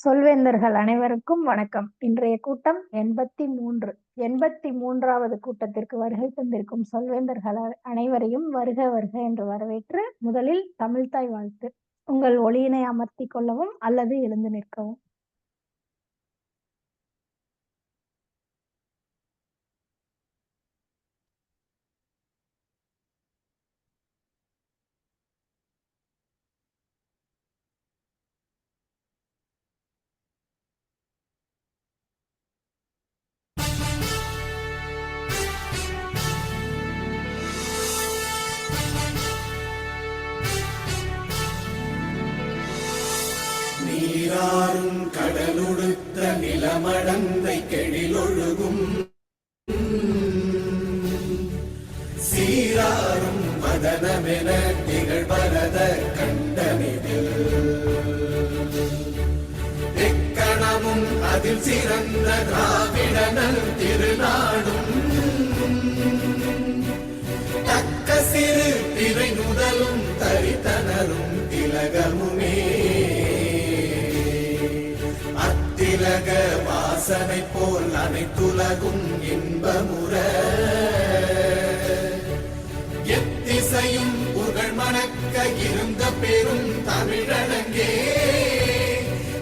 சொல்வேந்தர்கள் அனைவருக்கும் வணக்கம். இன்றைய கூட்டம் 83வது கூட்டத்திற்கு வருகை தந்திருக்கும் சொல்வேந்தர்கள் அனைவரையும் வருக வருக என்று வரவேற்று, முதலில் தமிழ்த்தாய் வாழ்த்து. உங்கள் ஒளியினை அமர்த்திக் கொள்ளவும் அல்லது எழுந்து நிற்கவும். நீராறும் கடலுடுத்த நிலமடந்தை கெழிலொழுகும் சீராறும் மதனமென திகழ்வரத கண்டனிதில் எக்கணமும் அதில் சிறந்த திராவிடனல் திருநாடும் தக்க சிறு திரை முதலும் தரித்தனரும் திலகமுமே திலக வாசனை போல் அனைத்துலகும் இன்பமுற எத்திசையும் புகழ் மணக்க இருந்த பெரும் தமிழனங்கே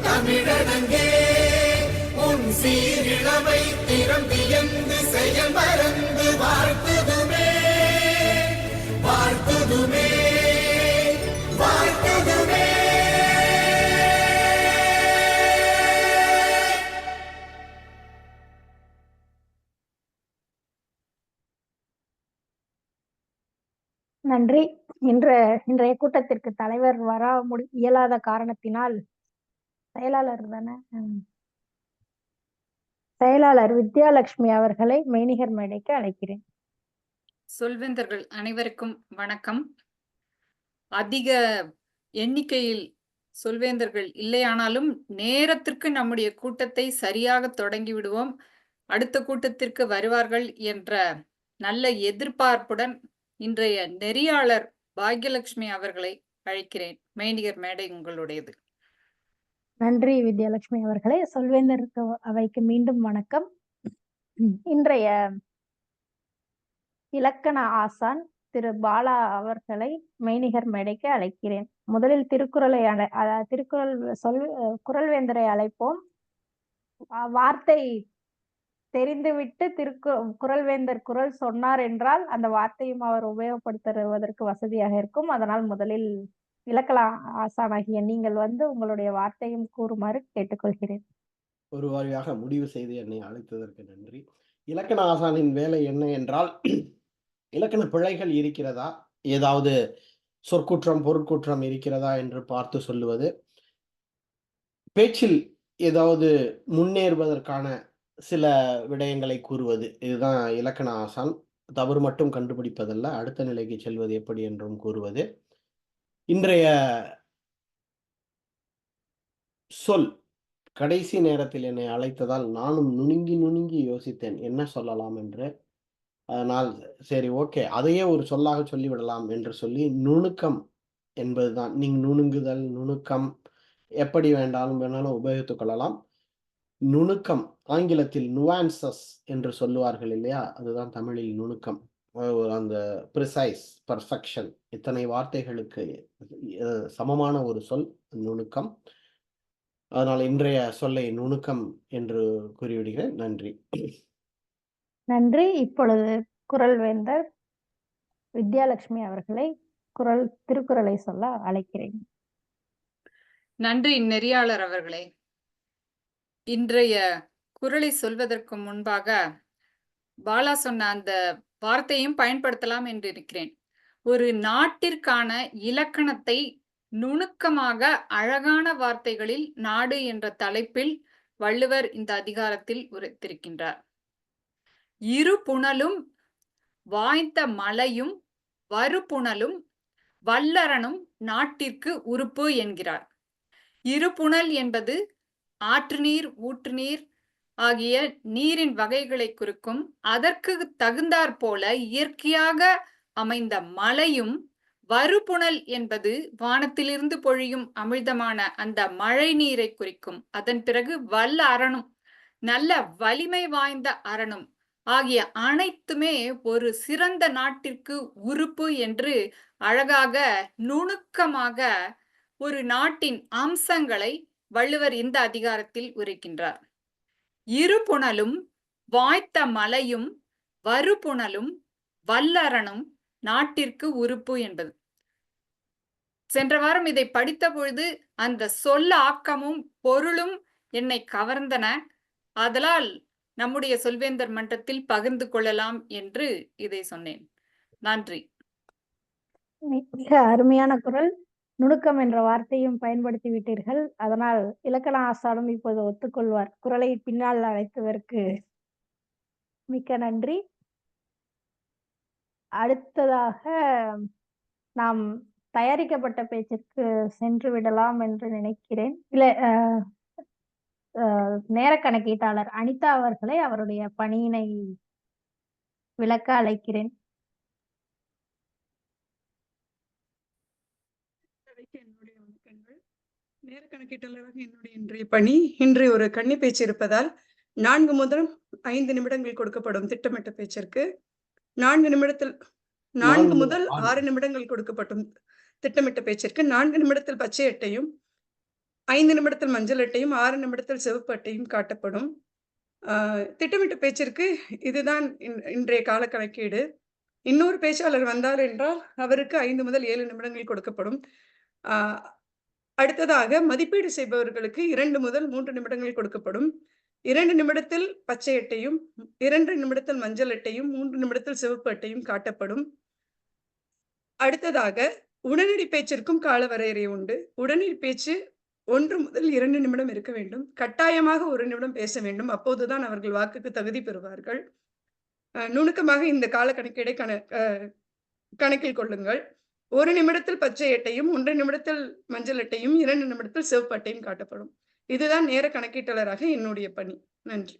தமிழனங்கே உன் சீரிழமை திறம் வியந்து செயல் மறந்து வாழ்த்துதுமே வாழ்த்துதுமே வாழ்த்துதுமே. நன்றி. இன்றைய கூட்டத்திற்கு தலைவர் இயலாத காரணத்தினால் செயலாளர் வித்யாலட்சுமி அவர்களை மெய்நிகர் மேடைக்கு அழைக்கிறேன். சொல்வேந்தர்கள் அனைவருக்கும் வணக்கம். அதிக எண்ணிக்கையில் சொல்வேந்தர்கள் இல்லையானாலும் நேரத்திற்கு நம்முடைய கூட்டத்தை சரியாக தொடங்கி விடுவோம், அடுத்த கூட்டத்திற்கு வருவார்கள் என்ற நல்ல எதிர்பார்ப்புடன் இன்றைய நெறியாளர் பாக்யலட்சுமி அவர்களை அழைக்கிறேன். மெய்நிகர் மேடை உங்களுடையது. நன்றி வித்யாலட்சுமி அவர்களே. சொல்வேந்தருக்கு அவைக்கு மீண்டும் வணக்கம். இன்றைய இலக்கண ஆசான் திரு பாலா அவர்களை மெய்நிகர் மேடைக்கு அழைக்கிறேன். முதலில் குரல்வேந்தரை அழைப்போம். வார்த்தை தெரிந்துவிட்டு குரல்வேந்தர் குரல் சொன்னார் என்றால் அந்த வார்த்தையும் அவர் உபயோகப்படுத்துவதற்கு வசதியாக இருக்கும். அதனால் முதலில் இலக்கண ஆசானாகிய நீங்கள் உங்களுடைய வார்த்தையும் கூறுமாறு கேட்டுக்கொள்கிறேன். ஒரு வாரியாக முடிவு செய்து என்னை அழைத்ததற்கு நன்றி. இலக்கண ஆசானின் வேலை என்ன என்றால், இலக்கண பிழைகள் இருக்கிறதா, ஏதாவது சொற்குற்றம் பொருட்குற்றம் இருக்கிறதா என்று பார்த்து சொல்லுவது, பேச்சில் ஏதாவது முன்னேறுவதற்கான சில விடயங்களை கூறுவது. இதுதான் இலக்கண ஆசான். தவறு மட்டும் கண்டுபிடிப்பதல்ல, அடுத்த நிலைக்கு செல்வது எப்படி என்றும் கூறுவது. இன்றைய சொல் கடைசி நேரத்தில் என்னை அழைத்ததால் நானும் நுணுங்கி யோசித்தேன் என்ன சொல்லலாம் என்று. அதனால் சரி, ஓகே, அதையே ஒரு சொல்லாக சொல்லிவிடலாம் என்று சொல்லி நுணுக்கம் என்பதுதான். நீங்க நுணுங்குதல், நுணுக்கம் எப்படி வேணாலும் உபயோகித்துக் கொள்ளலாம். நுணுக்கம் ஆங்கிலத்தில் நுவான்சஸ் என்று சொல்லுவார்கள் இல்லையா, அதுதான் தமிழில் நுணுக்கம். அந்த ப்ரிசைஸ், பர்ஃபெக்ஷன், இத்தனை வார்த்தைகளுக்கு சமமான ஒரு சொல் நுணுக்கம். அதனால் இன்றைய சொல்லை நுணுக்கம் என்று கூறிவிடுகிறேன். நன்றி. நன்றி. இப்பொழுது குரல்வேந்தர் வித்யாலட்சுமி அவர்களை திருக்குறளை சொல்ல அழைக்கிறேன். நன்றி நெறியாளர் அவர்களே. இன்றைய குறளை சொல்வதற்கு முன்பாக பாலா சொன்ன அந்த வார்த்தையும் பயன்படுத்தலாம் என்று இருக்கிறேன். ஒரு நாட்டிற்கான இலக்கணத்தை நுணுக்கமாக அழகான வார்த்தைகளில் நாடு என்ற தலைப்பில் வள்ளுவர் இந்த அதிகாரத்தில் உரைத்திருக்கின்றார். இரு புனலும் வாய்ந்த மலையும் வருபுணலும் வல்லரணும் நாட்டிற்கு உறுப்பு என்கிறார். இருபுணல் என்பது ஆற்று நீர், ஊற்று நீர் ஆகிய நீரின் வகைகளை குறிக்கும். அதற்கு தகுந்தாற் போல இயற்கையாக அமைந்த மலையும் வருபுனல் என்பது வானத்திலிருந்து பொழியும் அமிழ்தமான அந்த மழை நீரை குறிக்கும். அதன் பிறகு வல்ல அரணும், நல்ல வலிமை வாய்ந்த அரணும் ஆகிய அனைத்துமே ஒரு சிறந்த நாட்டிற்கு உறுப்பு என்று அழகாக நுணுக்கமாக ஒரு நாட்டின் அம்சங்களை வள்ளுவர் இந்த அதிகாரத்தில் உரைக்கின்றார். இருபுணலும் வாய்த்த மலையும் வருபுணலும் வல்லரணும் நாட்டிற்கு உறுப்பு என்பது. சென்ற வாரம் இதை படித்த பொழுது அந்த சொல்ல ஆக்கமும் பொருளும் என்னை கவர்ந்தன. ஆதலால் நம்முடைய சொல்வேந்தர் மன்றத்தில் பகிர்ந்து கொள்ளலாம் என்று இதை சொன்னேன். நன்றி. மிக அருமையான குரல். நுணுக்கம் என்ற வார்த்தையும் பயன்படுத்தி விட்டீர்கள். அதனால் இலக்கண ஆசானும் இப்போது ஒத்துக்கொள்வார். குரலை பின்னால் அழைத்ததற்கு மிக்க நன்றி. அடுத்ததாக நாம் தயாரிக்கப்பட்ட பேச்சிற்கு சென்று விடலாம் என்று நினைக்கிறேன். இல்லை, நேர கணக்கீட்டாளர் அனிதா அவர்களை அவருடைய பணியினை விளக்க அழைக்கிறேன். என்னுடைய வணக்கங்கள். நேர கணக்கீட்டாளராக என்னுடைய இன்றைய பணி, இன்று ஒரு கன்னி பேச்சு இருப்பதால் 4 முதல் 5 நிமிடங்கள் கொடுக்கப்படும் திட்டமிட்ட பேச்சிற்கு. 4 முதல் 6 நிமிடங்கள் கொடுக்கப்படும் திட்டமிட்ட பேச்சிற்கு 4 நிமிடத்தில் பச்சை அட்டையும் 5 நிமிடத்தில் மஞ்சள் அட்டையும் 6 நிமிடத்தில் சிவப்பு அட்டையும் காட்டப்படும். திட்டமிட்ட பேச்சிற்கு இதுதான் இன்றைய கால கணக்கீடு. இன்னொரு பேச்சாளர் வந்தார் என்றால் அவருக்கு 5 முதல் 7 நிமிடங்கள் கொடுக்கப்படும். அடுத்ததாக மதிப்பீடு செய்பவர்களுக்கு 2 முதல் 3 நிமிடங்கள் கொடுக்கப்படும். 2 நிமிடத்தில் பச்சை அட்டையும் 2 நிமிடத்தில் மஞ்சள் அட்டையும் 3 நிமிடத்தில் சிவப்பு அட்டையும் காட்டப்படும். அடுத்ததாக உடனடி பேச்சிற்கும் கால வரையறை உண்டு. உடனடி பேச்சு 1 முதல் 2 நிமிடம் இருக்க வேண்டும். கட்டாயமாக 1 நிமிடம் பேச வேண்டும். அப்போதுதான் அவர்கள் வாக்குக்கு தகுதி பெறுவார்கள். நுணுக்கமாக இந்த கால கணக்கீடை கணக்கில் கொள்ளுங்கள். 1 நிமிடத்தில் பச்சை அட்டையும் 1 நிமிடத்தில் மஞ்சள் அட்டையும் 2 நிமிடத்தில் சிவப்பு அட்டையும் காட்டப்படும். இதுதான் நேர கணக்கீட்டாளராக என்னுடைய பணி. நன்றி.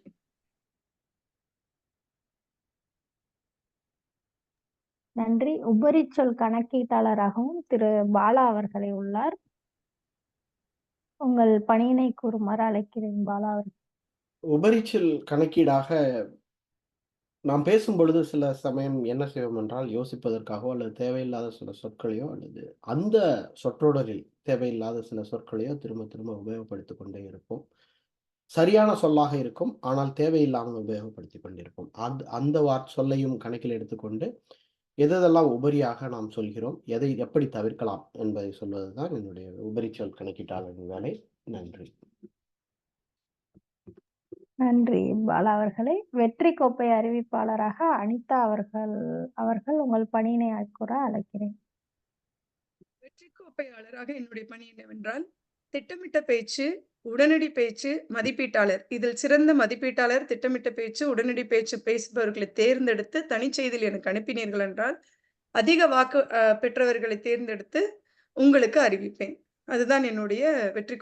நன்றி. உபரிச்சொல் கணக்கீட்டாளராகவும் திரு பாலா அவர்களை உள்ளார். உங்கள் பணியினை கூறுமாறு அழைக்கிறேன் பாலா அவர்கள். உபரிச்சொல் கணக்கீடாக நாம் பேசும் பொழுது சில சமயம் என்ன செய்வோம் என்றால், யோசிப்பதற்காகவோ அல்லது தேவையில்லாத சில சொற்களையோ அல்லது அந்த சொற்றொடரில் தேவையில்லாத சில சொற்களையோ திரும்ப திரும்ப உபயோகப்படுத்திக் கொண்டே இருப்போம். சரியான சொல்லாக இருக்கும், ஆனால் தேவையில்லாமல் உபயோகப்படுத்திக் கொண்டிருப்போம். அந்த சொல்லையும் கணக்கில் எடுத்துக்கொண்டு எதெல்லாம் உபரியாக நாம் சொல்கிறோம், எதை எப்படி தவிர்க்கலாம் என்பதை சொல்வதுதான் என்னுடைய உபரிச்சொல் கணக்கீட்டாளரின் வேலை. நன்றி. நன்றி பாலா அவர்களே. வெற்றி கோப்பை அறிவிப்பாளராக அனிதா அவர்கள் உங்கள் பணியினை கூற அழைக்கிறேன். வெற்றி கோப்பையாளராக என்னுடைய பணி என்னவென்றால், திட்டமிட்ட பேச்சு, உடனடி பேச்சு, மதிப்பீட்டாளர். இதில் சிறந்த மதிப்பீட்டாளர், திட்டமிட்ட பேச்சு, உடனடி பேச்சு பேசுபவர்களை தேர்ந்தெடுத்து தனிச்செய்தியில் எனக்கு அனுப்பினீர்கள் என்றால் அதிக வாக்கு பெற்றவர்களை தேர்ந்தெடுத்து உங்களுக்கு அறிவிப்பேன். அதுதான் என்னுடைய வெற்றி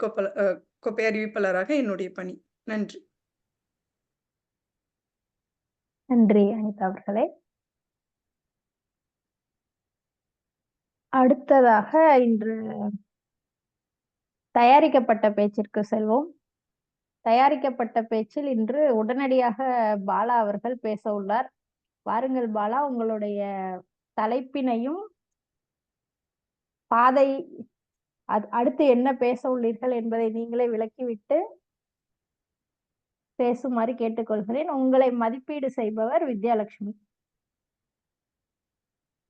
கோப்பை அறிவிப்பாளராக என்னுடைய பணி. நன்றி. நன்றி அனிதா அவர்களே. அடுத்ததாக இன்று தயாரிக்கப்பட்ட பேச்சிற்கு செல்வோம். தயாரிக்கப்பட்ட பேச்சில் இன்று உடனடியாக பாலா அவர்கள் பேச உள்ளார். வாருங்கள் பாலா, உங்களுடைய தலைப்பினையும் பாதை அடுத்து என்ன பேச உள்ளீர்கள் என்பதை நீங்களே விளக்கிவிட்டு பேசுமாறு கேட்டுக்கொள்கிறேன். உங்களை மதிப்பீடு செய்பவர் வித்யாலட்சுமி.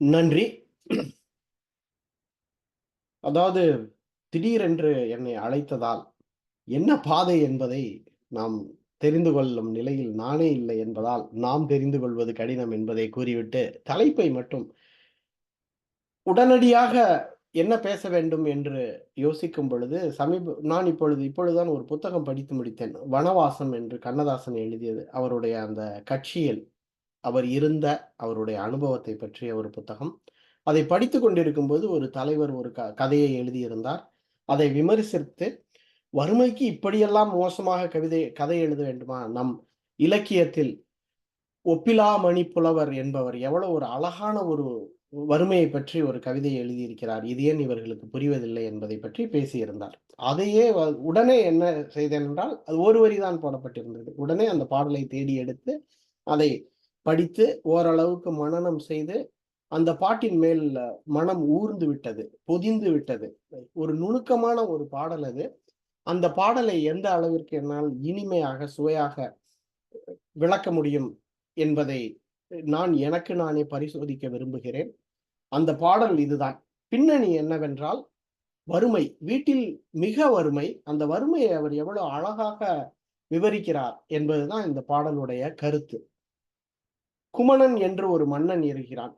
நன்றி. அதாவது திடீரென்று என்னை அழைத்ததால் என்ன பாதை என்பதை நாம் தெரிந்து கொள்ளும் நிலையில் நானே இல்லை என்பதால் நாம் தெரிந்து கொள்வது கடினம் என்பதை கூறிவிட்டு தலைப்பை மட்டும் உடனடியாக என்ன பேச வேண்டும் என்று யோசிக்கும் பொழுது நான் இப்பொழுதுதான் ஒரு புத்தகம் படித்து முடித்தேன். வனவாசம் என்று கண்ணதாசன் எழுதியது. அவருடைய அந்த கட்சியில் அவர் இருந்த அவருடைய அனுபவத்தை பற்றிய ஒரு புத்தகம். அதை படித்து கொண்டிருக்கும் போது ஒரு தலைவர் ஒரு கதையை எழுதியிருந்தார். அதை விமர்சித்து, வறுமைக்கு இப்படியெல்லாம் மோசமாக கதை எழுத வேண்டுமா? நம் இலக்கியத்தில் ஒப்பிலாமணி புலவர் என்பவர் எவ்வளவு ஒரு அழகான ஒரு வறுமையை பற்றி ஒரு கவிதை எழுதியிருக்கிறார். இது ஏன் இவர்களுக்கு புரிவதில்லை என்பதை பற்றி பேசியிருந்தார். அதையே உடனே என்ன செய்தேன் என்றால், அது ஒரு வரி தான் போடப்பட்டிருந்தது. உடனே அந்த பாடலை தேடி எடுத்து அதை படித்து ஓரளவுக்கு மனனம் செய்து, அந்த பாட்டின் மேல் மனம் ஊர்ந்து விட்டது, பொதிந்து விட்டது. ஒரு நுணுக்கமான ஒரு பாடல் அது. அந்த பாடலை எந்த அளவிற்கு என்னால் இனிமையாக, சுவையாக விளக்க முடியும் என்பதை நான் எனக்கு நானே பரிசோதிக்க விரும்புகிறேன். அந்த பாடல் இதுதான். பின்னணி என்னவென்றால், வறுமை. வீட்டில் மிக வறுமை. அந்த வறுமையை அவர் எவ்வளவு அழகாக விவரிக்கிறார் என்பதுதான் இந்த பாடலுடைய கருத்து. குமணன் என்று ஒரு மன்னன் இருக்கிறான்.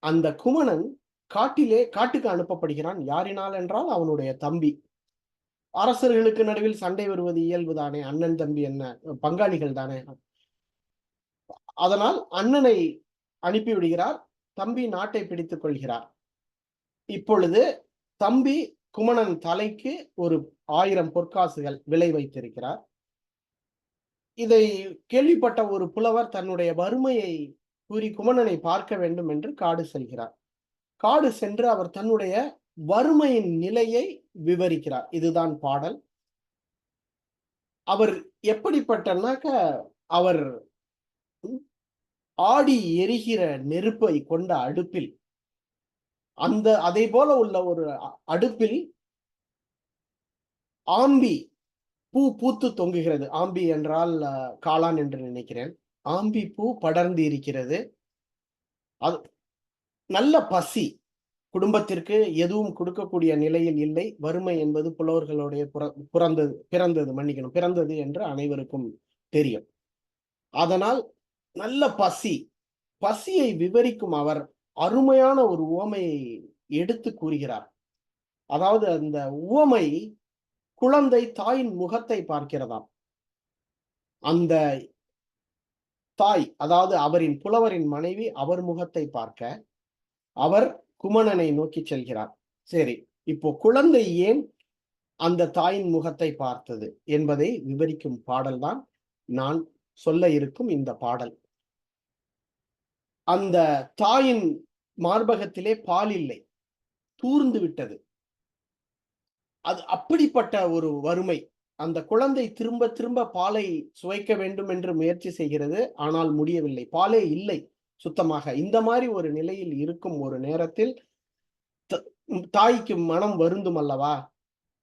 அந்த குமணன் காட்டுக்கு அனுப்பப்படுகிறான். யாரினால் என்றால் அவனுடைய தம்பி. அரசர்களுக்கு நடுவில் சண்டை வருவது இயல்புதானே. அண்ணன் தம்பி என்ன பங்காளிகள் தானே. அதனால் அண்ணனை அனுப்பிவிடுகிறார். தம்பி நாட்டை பிடித்துக் கொள்கிறார். இப்பொழுது தம்பி குமணன் தலைக்கு ஒரு 1000 பொற்காசுகள் விலை வைத்திருக்கிறார். இதை கேள்விப்பட்ட ஒரு புலவர் தன்னுடைய வறுமையை கூறி குமணனை பார்க்க வேண்டும் என்று காடு செல்கிறார். காடு சென்று அவர் தன்னுடைய வறுமையின் நிலையை விவரிக்கிறார். இதுதான் பாடல். அவர் எப்படிப்பட்டனாக்க, அவர் ஆடி எரிகிற நெருப்பை கொண்ட அடுப்பில், அதை போல உள்ள ஒரு அடுப்பில் ஆம்பி பூ பூத்து தொங்குகிறது. ஆம்பி என்றால் காளான் என்று நினைக்கிறேன். ஆம்பி பூ படர்ந்து இருக்கிறது. அது நல்ல பசி. குடும்பத்திற்கு எதுவும் கொடுக்கக்கூடிய நிலையில் இல்லை. வறுமை என்பது புலவர்களுடைய பிறந்தது என்று அனைவருக்கும் தெரியும். அதனால் நல்ல பசியை விவரிக்கும் அவர் அருமையான ஒரு உவமையை எடுத்து கூறுகிறார். அதாவது அந்த உவமை குழந்தை தாயின் முகத்தை பார்க்கிறதாம். அந்த தாய், அதாவது அவரின் புலவரின் மனைவி, அவர் முகத்தை பார்க்க அவர் குமணனை நோக்கி செல்கிறார். சரி, இப்போ குழந்தை ஏன் அந்த தாயின் முகத்தை பார்த்தது என்பதை விவரிக்கும் பாடல்தான் நான் சொல்ல இருக்கும் இந்த பாடல். அந்த தாயின் மார்பகத்திலே பால் இல்லை, தூர்ந்து விட்டது. அது அப்படிப்பட்ட ஒரு வறுமை. அந்த குழந்தை திரும்ப திரும்ப பாலை சுவைக்க வேண்டும் என்று முயற்சி செய்கிறது. ஆனால் முடியவில்லை. பாலே இல்லை சுத்தமாக. இந்த மாதிரி ஒரு நிலையில் இருக்கும் ஒரு நேரத்தில் தாய்க்கு மனம் வருந்தும் அல்லவா?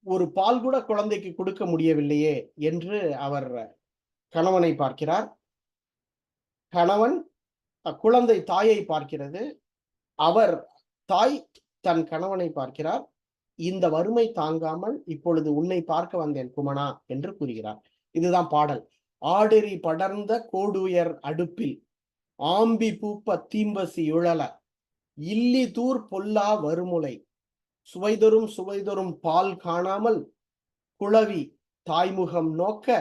ஒரு பால் கூட குழந்தைக்கு கொடுக்க முடியவில்லையே என்று அவர் கணவனை பார்க்கிறார். கணவன் குழந்தை தாயை பார்க்கிறது. தாய் தன் கணவனை பார்க்கிறார். இந்த வறுமை தாங்காமல் இப்பொழுது உன்னை பார்க்க வந்தேன் குமணா என்று கூறுகிறார். இதுதான் பாடல். ஆடெறி படர்ந்த கோடுயர் அடுப்பில் ஆம்பி பூப்ப தீம்பசி உழல இல்லி தூர் பொல்லா வருமுலை சுவைதொரும் பால் காணாமல் குளவி தாய்முகம் நோக்க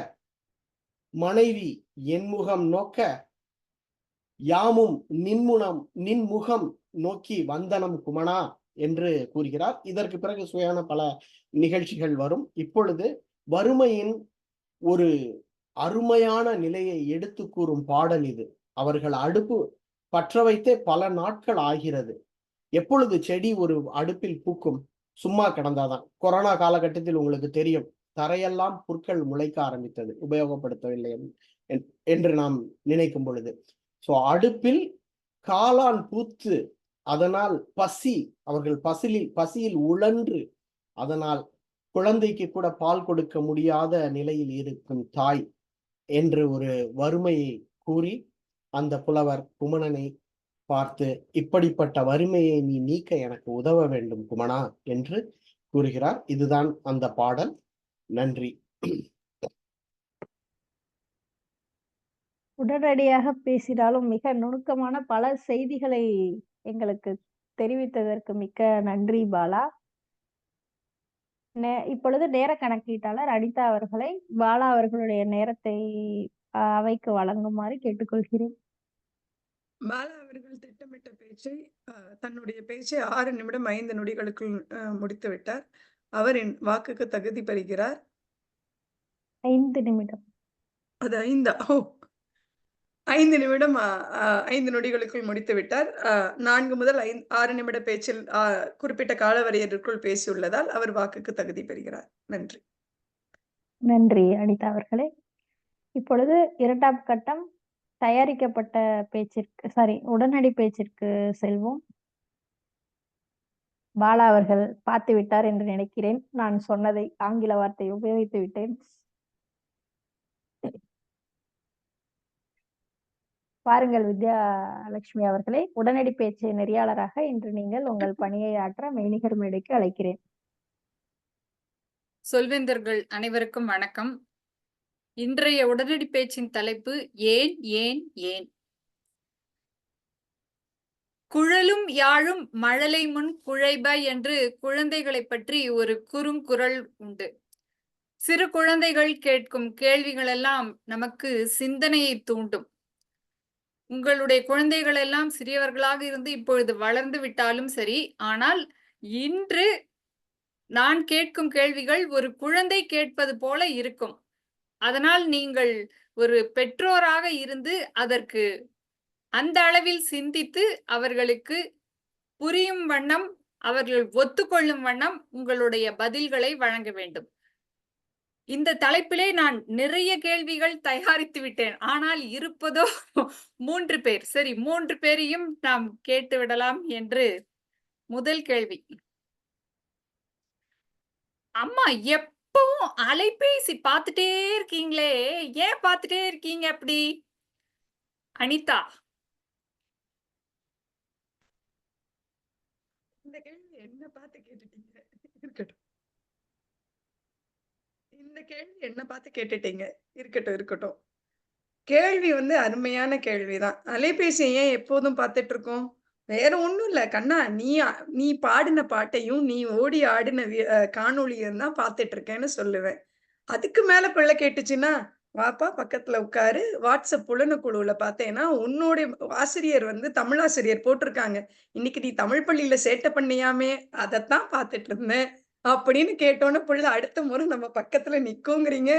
மனைவி என்முகம் நோக்க யாமும் நின்முகம் நோக்கி வந்தனம் குமணா என்று கூறுகிறார். இதற்கு பிறகு சுவையான பல நிகழ்ச்சிகள் வரும். இப்பொழுது வறுமையின் ஒரு அருமையான நிலையை எடுத்து கூறும் பாடல் இது. அவர்கள் அடுப்பு பற்ற வைத்தே பல நாட்கள் ஆகிறது. எப்பொழுது செடி ஒரு அடுப்பில் பூக்கும்? சும்மா கிடந்தாதான். கொரோனா காலகட்டத்தில் உங்களுக்கு தெரியும், தரையெல்லாம் புற்கள் முளைக்க ஆரம்பித்தது, உபயோகப்படுத்தவில்லை என்று நாம் நினைக்கும் பொழுது. சோ அடுப்பில் காளான் பூத்து, அதனால் அவர்கள் பசியில் உழன்று, அதனால் குழந்தைக்கு கூட பால் கொடுக்க முடியாத நிலையில் இருக்கும் தாய் என்று ஒரு வறுமையை கூறி அந்த புலவர் குமணனை பார்த்து, இப்படிப்பட்ட வறுமையை நீ நீக்க எனக்கு உதவ வேண்டும் குமணா என்று கூறுகிறார். இதுதான் அந்த பாடல். நன்றி. உடனடியாக பேசினாலும் மிக நுணுக்கமான பல செய்திகளை எங்களுக்கு தெரிவித்ததற்கு மிக்க நன்றி பாலா. இப்பொழுது நேர கணக்கீட்டாளர் அனிதா அவர்களை பாலா அவர்களுடைய நேரத்தை அவைக்கு வழங்குமாறு கேட்டுக்கொள்கிறேன். பாலா அவர்கள் திட்டமிட்ட பேச்சை தன்னுடைய பேச்சை 6 நிமிடம் 5 நொடிகளுக்குள் முடித்து விட்டார். அவரின் வாக்குக்கு தகுதி பெறுகிறார். 5 நிமிடம். அது 5. ஓ, 5 நிமிடம் 5 நொடிகளுக்குள் முடித்து விட்டார். 4 முதல் 6 நிமிட பேச்சில் குறிப்பிட்ட காலவரையறைக்குள் பேசியுள்ளதால் அவர் வாக்குக்கு தகுதி பெறுகிறார். நன்றி. நன்றி அனிதா அவர்களே. இப்பொழுது 2ஆம் கட்டம் தயாரிக்கப்பட்ட பேச்சிற்கு உடனடி பேச்சிற்கு செல்வோம். பாலா அவர்கள் பார்த்து விட்டார் என்று நினைக்கிறேன். நான் சொன்னதை ஆங்கில வார்த்தை உபயோகித்து விட்டேன். பாருங்கள் வித்யாலட்சுமி அவர்களே, உடனடி பேச்சு நெறியாளராக இன்று நீங்கள் உங்கள் பணியை ஆற்ற மெய்நிகர் மேடைக்கு அழைக்கிறேன். சொல்வேந்தர்கள் அனைவருக்கும் வணக்கம். இன்றைய உடனடி பேச்சின் தலைப்பு ஏன் ஏன் ஏன். குழலும் யாழும் மழலை முன் குழைப என்று குழந்தைகளை பற்றி ஒரு குறுங்குறள் உண்டு. சிறு குழந்தைகள் கேட்கும் கேள்விகள் எல்லாம் நமக்கு சிந்தனையை தூண்டும். உங்களுடைய குழந்தைகள் எல்லாம் சிறியவர்களாக இருந்து இப்பொழுது வளர்ந்து விட்டாலும் சரி, ஆனால் இன்று நான் கேட்கும் கேள்விகள் ஒரு குழந்தை கேட்பது போல இருக்கும். அதனால் நீங்கள் ஒரு பெற்றோராக இருந்து அதற்கு அந்த அளவில் சிந்தித்து அவர்களுக்கு புரியும் வண்ணம், அவர்கள் ஒத்துக்கொள்ளும் வண்ணம் உங்களுடைய பதில்களை வழங்க வேண்டும். இந்த தலைப்பிலே நான் நிறைய கேள்விகள் தயாரித்து விட்டேன். ஆனால் இருப்பதோ 3 பேர். சரி, 3 பேரையும் நாம் கேட்டு விடலாம் என்று. முதல் கேள்வி. அம்மா எப்பவும் அலைபேசி பார்த்துட்டே இருக்கீங்களே, ஏன் பார்த்துட்டே இருக்கீங்க அப்படி? அனிதா. இந்த கேள்வி என்ன பார்த்து கேட்டுட்டீங்க? இருக்கட்டும். இந்த கேள்வி என்ன பார்த்து கேட்டுட்டீங்க? இருக்கட்டும். கேள்வி வந்து அருமையான கேள்விதான். அலைபேசிய ஏன் எப்போதும் பார்த்துட்டு இருக்கோம்? வேற ஒண்ணும் இல்ல. கண்ணா, நீ பாடின பாட்டையும், நீ ஓடி ஆடின காணொளியும் தான் பார்த்துட்டு இருக்கேன்னு சொல்லுவேன். அதுக்கு மேல பிள்ளை கேட்டுச்சுன்னா, வாப்பா பக்கத்துல உட்காரு. வாட்ஸ்அப் புலனுக்குழுவுல பார்த்தேன்னா, உன்னுடைய ஆசிரியர் வந்து தமிழாசிரியர் போட்டிருக்காங்க. இன்னைக்கு நீ தமிழ் பள்ளியில சேட்டை பண்ணியாமே, அதத்தான் பார்த்துட்டு இருந்தேன். அப்படின்னு கேட்டோனே பிள்ளை அடுத்த முறை நம்ம பக்கத்துல நிக்குங்கிறீங்க.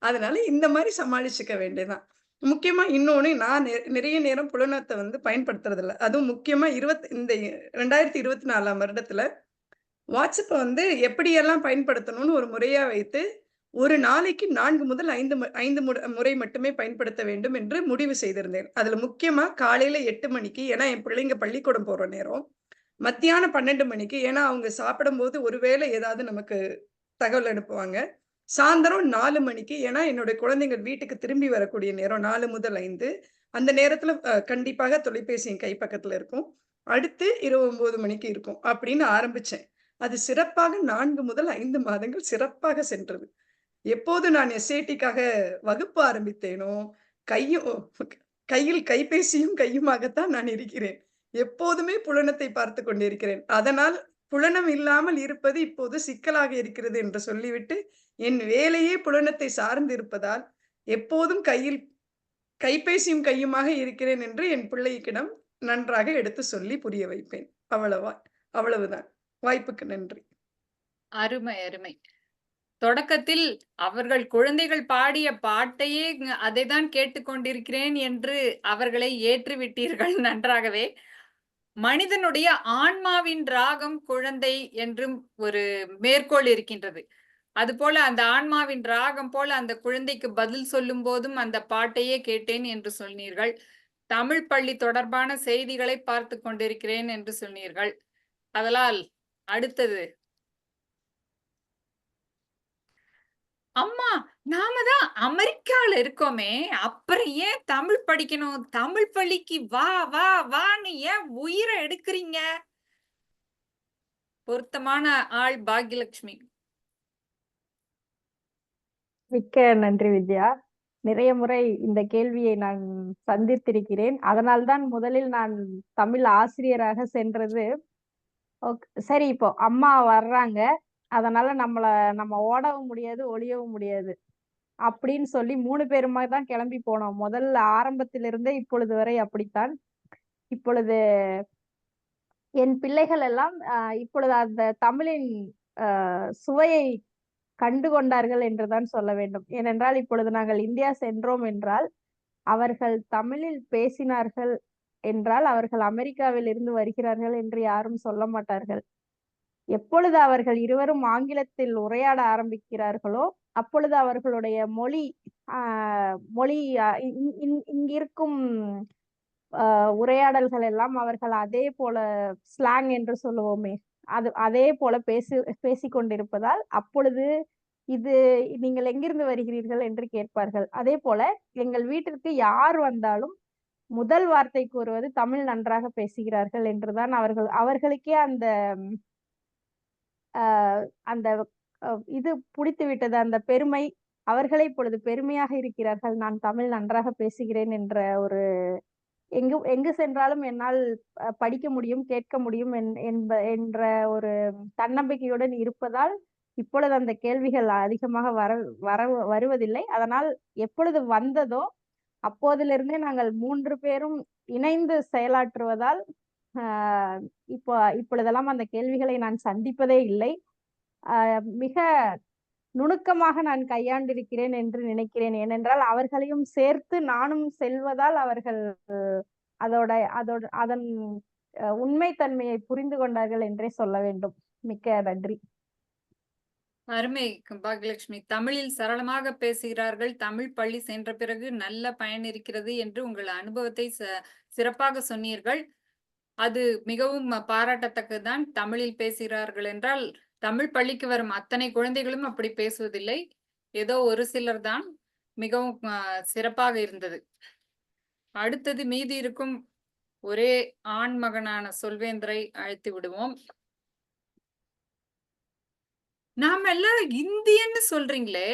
அதனால இந்த மாரி சமாளிச்சுக்க வேண்டியதுதான். முக்கியமா இன்னொன்னு, நான் நிறைய நேரம் புலனத்த வந்து பயன்படுத்துறதில்ல. அதுவும் முக்கியமா இந்த 2024ஆம் வருடத்துல WhatsApp வந்து எப்படியெல்லாம் பயன்படுத்தணும்னு ஒரு முறையா வைத்து, ஒரு நாளைக்கு 4 முதல் 5 முறை மட்டுமே பயன்படுத்த வேண்டும் என்று முடிவு செய்திருந்தேன். அதுல முக்கியமா காலையில 8 மணிக்கு, ஏன்னா என் பிள்ளைங்க பள்ளிக்கூடம் போற நேரம். மத்தியானம் 12 மணிக்கு, ஏன்னா அவங்க சாப்பிடும்போது ஒருவேளை ஏதாவது நமக்கு தகவல் அனுப்புவாங்க. சாயந்தரம் 4 மணிக்கு, ஏன்னா என்னுடைய குழந்தைகள் வீட்டுக்கு திரும்பி வரக்கூடிய நேரம் 4 முதல் 5. அந்த நேரத்துல கண்டிப்பாக தொலைபேசி என் கை பக்கத்துல இருக்கும். அடுத்து இரவு 9 மணிக்கு இருக்கும். அப்படின்னு ஆரம்பிச்சேன். அது சிறப்பாக 4 முதல் 5 மாதங்கள் சிறப்பாக சென்றது. எப்போது நான் எஸ்ஏடிக்காக வகுப்பு ஆரம்பித்தேனோ, கையில் கைபேசியும் கையுமாகத்தான் நான் இருக்கிறேன். எப்போதுமே புலனத்தை பார்த்துக் கொண்டிருக்கிறேன். அதனால் புலனம் இல்லாமல் இருப்பது இப்போது சிக்கலாக இருக்கிறது என்று சொல்லிவிட்டு, என் வேலையே புலனத்தை சார்ந்து இருப்பதால், எப்போதும் கைபேசியும் கையுமாக இருக்கிறேன் என்று என் பிள்ளையிடம் நன்றாக எடுத்து சொல்லி புரிய வைப்பேன். அவ்வளவுதான். வாய்ப்புக்கு நன்றி. அருமை, அருமை. தொடக்கத்தில் அவர்கள் குழந்தைகள் பாடிய பாட்டையே அதைதான் கேட்டுக்கொண்டிருக்கிறேன் என்று அவர்களை ஏற்றிவிட்டீர்கள் நன்றாகவே. மனிதனுடைய ஆன்மாவின் ராகம் குழந்தை என்றும் ஒரு மேற்கோள் இருக்கின்றது. அதுபோல அந்த ஆன்மாவின் ராகம் போல அந்த குழந்தைக்கு பதில் சொல்லும் போதும் அந்த பாட்டையே கேட்டேன் என்று சொன்னீர்கள். தமிழ் பள்ளி தொடர்பான செய்திகளை பார்த்து கொண்டிருக்கிறேன் என்று சொன்னீர்கள். அதனால் அடுத்தது, அம்மா நாம தான் அமெரிக்கால இருக்கோமே, அப்புறம் ஏன் தமிழ் படிக்கணும்? தமிழ் பள்ளிக்கு வா வா வான்னு ஏன் உயிரை எடுக்கிறீங்க? பொருத்தமான ஆள் பாக்யலட்சுமி. மிக்க நன்றி வித்யா. நிறைய முறை இந்த கேள்வியை நான் சந்தித்திருக்கிறேன். அதனால்தான் முதலில் நான் தமிழ் ஆசிரியராக சென்றது. சரி, இப்போ அம்மா வர்றாங்க, அதனால நம்ம ஓடவும் முடியாது, ஒளியவும் முடியாது அப்படின்னு சொல்லி 3 பேருமா தான் கிளம்பி போனோம். முதல்ல ஆரம்பத்திலிருந்தே இப்பொழுது வரை அப்படித்தான். இப்பொழுது என் பிள்ளைகள் எல்லாம் இப்பொழுது அந்த தமிழின் சுவையை கண்டு கொண்டார்கள் என்றுதான் சொல்ல வேண்டும். ஏனென்றால் இப்பொழுது நாங்கள் இந்தியா சென்றோம் என்றால் அவர்கள் தமிழில் பேசினார்கள் என்றால் அவர்கள் அமெரிக்காவில் இருந்து வருகிறார்கள் என்று யாரும் சொல்ல மாட்டார்கள். எப்பொழுது அவர்கள் இருவரும் ஆங்கிலத்தில் உரையாட ஆரம்பிக்கிறார்களோ அப்பொழுது அவர்களுடைய மொழி மொழி இங்கிருக்கும் உரையாடல்கள் எல்லாம் அவர்கள் அதே போல ஸ்லாங் என்று சொல்லுவோமே, அதே போல பேசிக் கொண்டிருப்பதால் அப்பொழுது இது நீங்கள் எங்கிருந்து வருகிறீர்கள் என்று கேட்பார்கள். அதே போல எங்கள் வீட்டிற்கு யார் வந்தாலும் முதல் வார்த்தை கூறுவது தமிழ் நன்றாக பேசுகிறார்கள் என்றுதான் அவர்களுக்கே அந்த அந்த இது பிடித்து விட்டது. அந்த பெருமை அவர்களே இப்பொழுது பெருமையாக இருக்கிறார்கள். நான் தமிழ் நன்றாக பேசுகிறேன் என்ற ஒரு எங்கு சென்றாலும் என்னால் படிக்க முடியும், கேட்க முடியும் என்ற ஒரு தன்னம்பிக்கையுடன் இருப்பதால் இப்பொழுது அந்த கேள்விகள் அதிகமாக வருவதில்லை. அதனால் எப்பொழுது வந்ததோ அப்போதிலிருந்தே நாங்கள் 3 பேரும் இணைந்து செயலாற்றுவதால் இப்பொழுதெல்லாம் அந்த கேள்விகளை நான் சந்திப்பதே இல்லை. மிக நுணுக்கமாக நான் கையாண்டிருக்கிறேன் என்று நினைக்கிறேன். ஏனென்றால் அவர்களையும் சேர்த்து நானும் செல்வதால் அவர்கள் அதன் உண்மைத்தன்மையை புரிந்து கொண்டார்கள் என்றே சொல்ல வேண்டும். மிக்க நன்றி. அருமை பாக்யலட்சுமி. தமிழில் சரளமாக பேசுகிறார்கள். தமிழ் பள்ளி சென்ற பிறகு நல்ல பயன் இருக்கிறது என்று உங்கள் அனுபவத்தை சிறப்பாக சொன்னீர்கள். அது மிகவும் பாராட்டத்தக்கதுதான். தமிழில் பேசுகிறார்கள் என்றால் தமிழ் பள்ளிக்கு வரும் அத்தனை குழந்தைகளும் அப்படி பேசுவதில்லை. ஏதோ ஒரு சிலர் தான். மிகவும் சிறப்பாக இருந்தது. அடுத்தது மீதி இருக்கும் ஒரே ஆண் மகனான சொல்வேந்தரை அழைத்து விடுவோம். நாம எல்லாரும் இந்தியன்னு சொல்றீங்களே,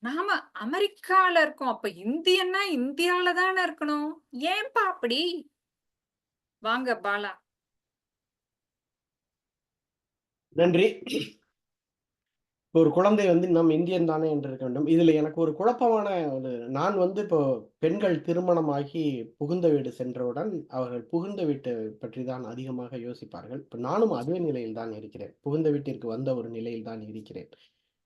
நாம அமெரிக்கால இருக்கோம். அப்ப இந்தியன்னா இந்தியால தானே இருக்கணும். ஏன்பா அப்படி? வாங்க பாலா. நன்றி. ஒரு குழந்தை நம் இந்தியன் தானே என்று இருக்க வேண்டும். இதுல எனக்கு ஒரு குழப்பமான நான் இப்போ பெண்கள் திருமணமாகி புகுந்த வீடு சென்றவுடன் அவர்கள் புகுந்த வீட்டை பற்றி தான் அதிகமாக யோசிப்பார்கள். இப்ப நானும் அதே நிலையில் தான் இருக்கிறேன். புகுந்த வீட்டிற்கு வந்த ஒரு நிலையில் தான் இருக்கிறேன்.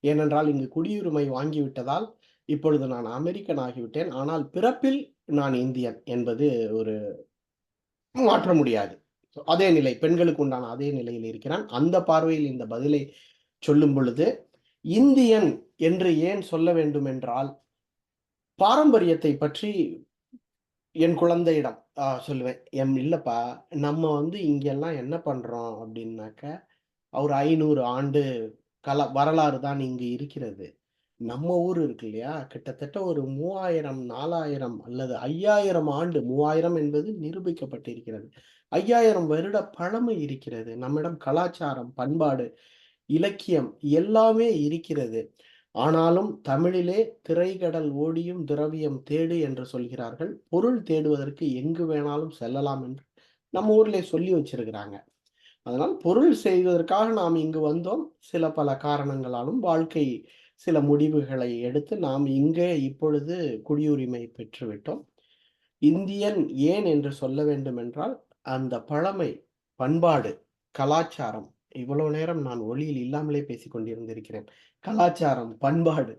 ஏனென்றால் இங்கு குடியுரிமை வாங்கிவிட்டதால் இப்பொழுது நான் அமெரிக்கன் ஆகிவிட்டேன். ஆனால் பிறப்பில் நான் இந்தியன் என்பது ஒரு மாற்ற முடியாது. அதே நிலை, பெண்களுக்கு உண்டான அதே நிலையில் இருக்கிறான். அந்த பார்வையில் இந்த பதிலை சொல்லும் பொழுது இந்தியன் என்று ஏன் சொல்ல வேண்டும் என்றால், பாரம்பரியத்தை பற்றி என் குழந்தையிடம் சொல்லுவேன். இல்லப்பா, நம்ம இங்கெல்லாம் என்ன பண்றோம் அப்படின்னாக்க, ஒரு 500 ஆண்டு வரலாறு தான் இங்கு இருக்கிறது. நம்ம ஊர் இருக்கு இல்லையா, கிட்டத்தட்ட ஒரு 3000, 4000 அல்லது 5000 ஆண்டு, 3000 என்பது நிரூபிக்கப்பட்டிருக்கிறது. 5000 வருட பழமை இருக்கிறது. நம்மிடம் கலாச்சாரம், பண்பாடு, இலக்கியம் எல்லாமே இருக்கிறது. ஆனாலும் தமிழிலே திரைகடல் ஓடியும் திரவியம் தேடு என்று சொல்கிறார்கள். பொருள் தேடுவதற்கு எங்கு வேணாலும் செல்லலாம் என்று நம்ம ஊர்ல சொல்லி வச்சிருக்கிறாங்க. அதனால் பொருள் செய்வதற்காக நாம் இங்கு வந்தோம். சில பல காரணங்களாலும் வாழ்க்கை சில முடிவுகளை எடுத்து நாம் இங்கே இப்பொழுது குடியுரிமை பெற்றுவிட்டோம். இந்தியன் ஏன் என்று சொல்ல வேண்டும் என்றால், அந்த பழமை, பண்பாடு, கலாச்சாரம், இவ்வளவு நேரம் நான் ஒளியில் இல்லாமலே பேசிக் கொண்டிருந்திருக்கிறேன். கலாச்சாரம், பண்பாடு,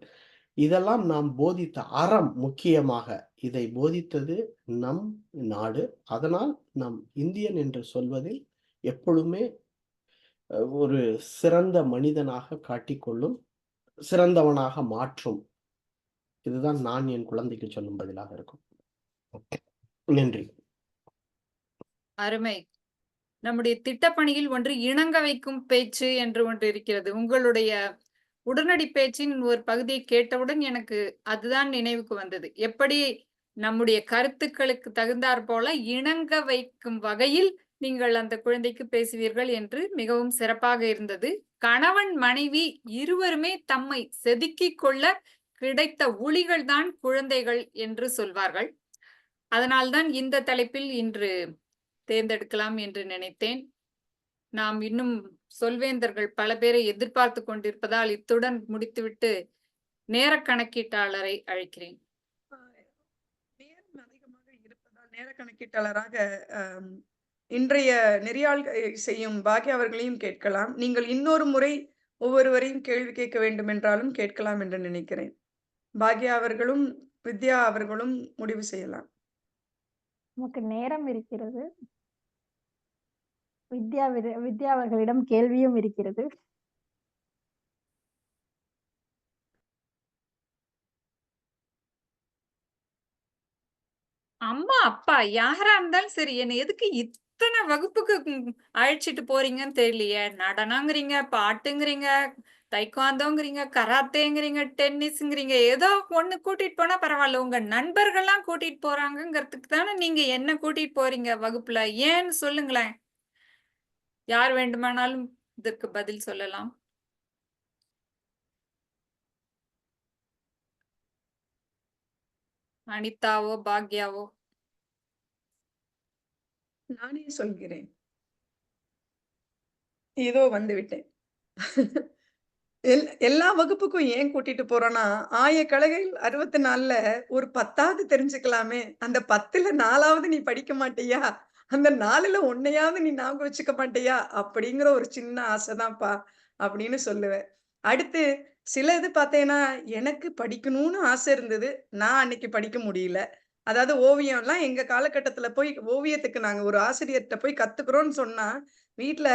இதெல்லாம் நாம் போதித்த அறம். முக்கியமாக இதை போதித்தது நம் நாடு. அதனால் நம் இந்தியன் என்று சொல்வதில் எப்பொழுதுமே ஒரு சிறந்த மனிதனாக காட்டிக்கொள்ளும், சிறந்தவனாக மாற்றும். இதுதான் நான் என் குழந்தைக்கு சொல்லும் பதிலாக இருக்கும். நன்றி. அருமை. நம்முடைய திட்டப்பணியில் ஒன்று இணங்க வைக்கும் பேச்சு என்று ஒன்று இருக்கிறது. உங்களுடைய உடனடி பேச்சின் ஒரு பகுதியை கேட்டவுடன் எனக்கு அதுதான் நினைவுக்கு வந்தது. எப்படி நம்முடைய கருத்துக்களுக்கு தகுந்தாற் போல இணங்க வைக்கும் வகையில் நீங்கள் அந்த குழந்தைக்கு பேசுவீர்கள் என்று மிகவும் சிறப்பாக இருந்தது. கணவன் மனைவி இருவருமே தம்மை செதுக்கிக் கொள்ள கிடைத்த உளிகள் தான் குழந்தைகள் என்று சொல்வார்கள். அதனால்தான் இந்த தலைப்பில் இன்று தேர்ந்தெடுக்கலாம் என்று நினைத்தேன். நாம் இன்னும் சொல்வேந்தர்கள் பல பேரை எதிர்பார்த்து கொண்டிருப்பதால் இத்துடன் முடித்துவிட்டு நேர கணக்கீட்டாளரை அழைக்கிறேன். நேரம் அதிகமாக இருப்பதால் நேர கணக்கீட்டாளராக இன்றைய நெறியாள் செய்யும் பாக்யா அவர்களையும் கேட்கலாம். நீங்கள் இன்னொரு முறை ஒவ்வொருவரையும் கேள்வி கேட்க வேண்டும் என்றாலும் கேட்கலாம் என்று நினைக்கிறேன். பாக்யா அவர்களும் வித்யா அவர்களும் முடிவு செய்யலாம். நமக்கு நேரம் இருக்கிறது. வித்யா அவர்களிடம் கேள்வியும் இருக்கிறது. அம்மா அப்பா யாரா இருந்தாலும் சரி என்னை எதுக்கு இத்தனை வகுப்புக்கு அழைச்சிட்டு போறீங்கன்னு தெரியலையே. நடனங்கிறீங்க, பாட்டுங்கிறீங்க, தைக்வாந்தோங்கிறீங்க, கராத்தேங்கிறீங்க, டென்னிஸ்ங்கிறீங்க. ஏதோ ஒண்ணு கூட்டிட்டு போனா பரவாயில்ல. உங்க நண்பர்கள்லாம் கூட்டிட்டு போறாங்கங்கிறதுக்கு தானே நீங்க என்ன கூட்டிட்டு போறீங்க வகுப்புல. ஏன்னு சொல்லுங்களேன். யார் வேண்டுமானாலும் இதற்கு பதில் சொல்லலாம். அனிதாவோ பாக்யாவோ? நானே சொல்கிறேன். இதோ வந்து விட்டேன். எல்லா வகுப்புக்கும் ஏன் கூட்டிட்டு போறோம்னா, 1000 கலைகள் 64ல ஒரு 10வது தெரிஞ்சுக்கலாமே. அந்த 10ல 4வது நீ படிக்க மாட்டியா? அந்த 4ல 1னையாவது நீ ஞாபகம் வச்சுக்க மாட்டியா? அப்படிங்கிற ஒரு சின்ன ஆசைதான்ப்பா அப்படின்னு சொல்லுவேன். அடுத்து சில இது பார்த்தேன்னா, எனக்கு படிக்கணும்னு ஆசை இருந்தது. நான் அன்னைக்கு படிக்க முடியல. அதாவது ஓவியம்லாம் எங்க காலகட்டத்தில போய் ஓவியத்துக்கு நாங்க ஒரு ஆசிரியர்ட்ட போய் கத்துக்கிறோம்னு சொன்னா, வீட்ல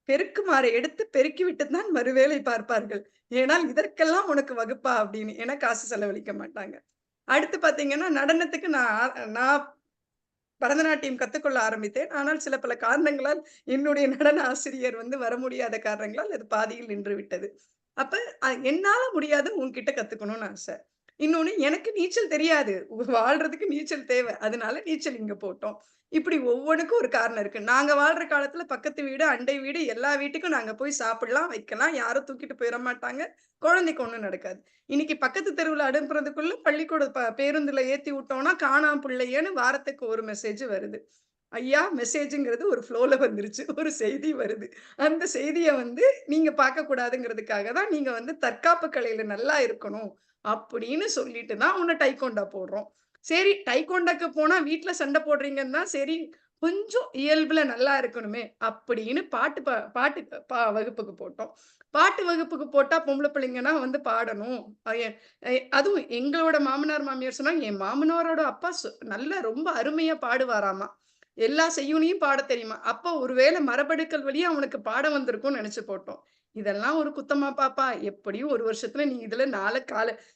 பெருக்குமாறு எடுத்து பெருக்கி விட்டு தான் மறுவேலை பார்ப்பார்கள். ஏனால் இதற்கெல்லாம் உனக்கு வகுப்பா அப்படின்னு. ஏன்னா காசு செலவழிக்க மாட்டாங்க. அடுத்து பார்த்தீங்கன்னா, நடனத்துக்கு நான் பரதநாட்டியம் கத்துக்கொள்ள ஆரம்பித்தேன். ஆனால் சில பல காரணங்களால் என்னுடைய நடன ஆசிரியர் வந்து வர முடியாத காரணங்களால் அது பாதியில் நின்று விட்டது. அப்ப என்னால முடியாது உன்கிட்ட கத்துக்கணும்னு ஆசை. இன்னொன்னு எனக்கு நீச்சல் தெரியாது. வாழ்றதுக்கு நீச்சல் தேவை. அதனால நீச்சல் இங்க போட்டோம். இப்படி ஒவ்வொன்னுக்கும் ஒரு காரணம் இருக்கு. நாங்க வாழ்ற காலத்துல பக்கத்து வீடு, அண்டை வீடு எல்லா வீட்டுக்கும் நாங்க போய் சாப்பிடலாம், வைக்கலாம். யாரும் தூக்கிட்டு போயிற மாட்டாங்க. குழந்தைக்கு ஒண்ணும் நடக்காது. இன்னைக்கு பக்கத்து தெருவுல அனுப்புறதுக்குள்ள பள்ளிக்கூட பேருந்துல ஏத்தி விட்டோம்னா, காணாம புள்ளையேன்னு வாரத்துக்கு ஒரு மெசேஜ் வருது. ஐயா மெசேஜ்ங்கிறது ஒரு ஃப்ளோல வந்துருச்சு. ஒரு செய்தி வருது. அந்த செய்திய வந்து நீங்க பார்க்கக்கூடாதுங்கிறதுக்காக தான் நீங்க வந்து தற்காப்பு கலையில நல்லா இருக்கணும். அப்படின்னு சொல்லிட்டு தான் உன்ன டைக்கோண்டா போடுறோம். சரி டைக்கோண்டாக்கு போனா வீட்ல சண்டை போடுறீங்கன்னா, சரி கொஞ்சம் இயல்புல நல்லா இருக்கணுமே அப்படின்னு பாட்டு வகுப்புக்கு போட்டோம். பாட்டு வகுப்புக்கு போட்டா பொம்பள பிள்ளைங்கன்னா வந்து பாடணும். அ எ அதுவும் எங்களோட மாமனார், மாமியார் சொன்னாங்க, என் மாமனாரோட அப்பா நல்லா ரொம்ப அருமையா பாடுவாராமா. எல்லா செய்யுளையும் பாடத் தெரியுமா. அப்ப ஒருவேளை மரபணுக்கள் வழியா அவனுக்கு பாடம் வந்திருக்கும்னு நெனச்சு போட்டோம். இதெல்லாம் ஒரு குத்தமா பாப்பா? எப்படியும் 1 வருஷத்துல நீ இதுல 4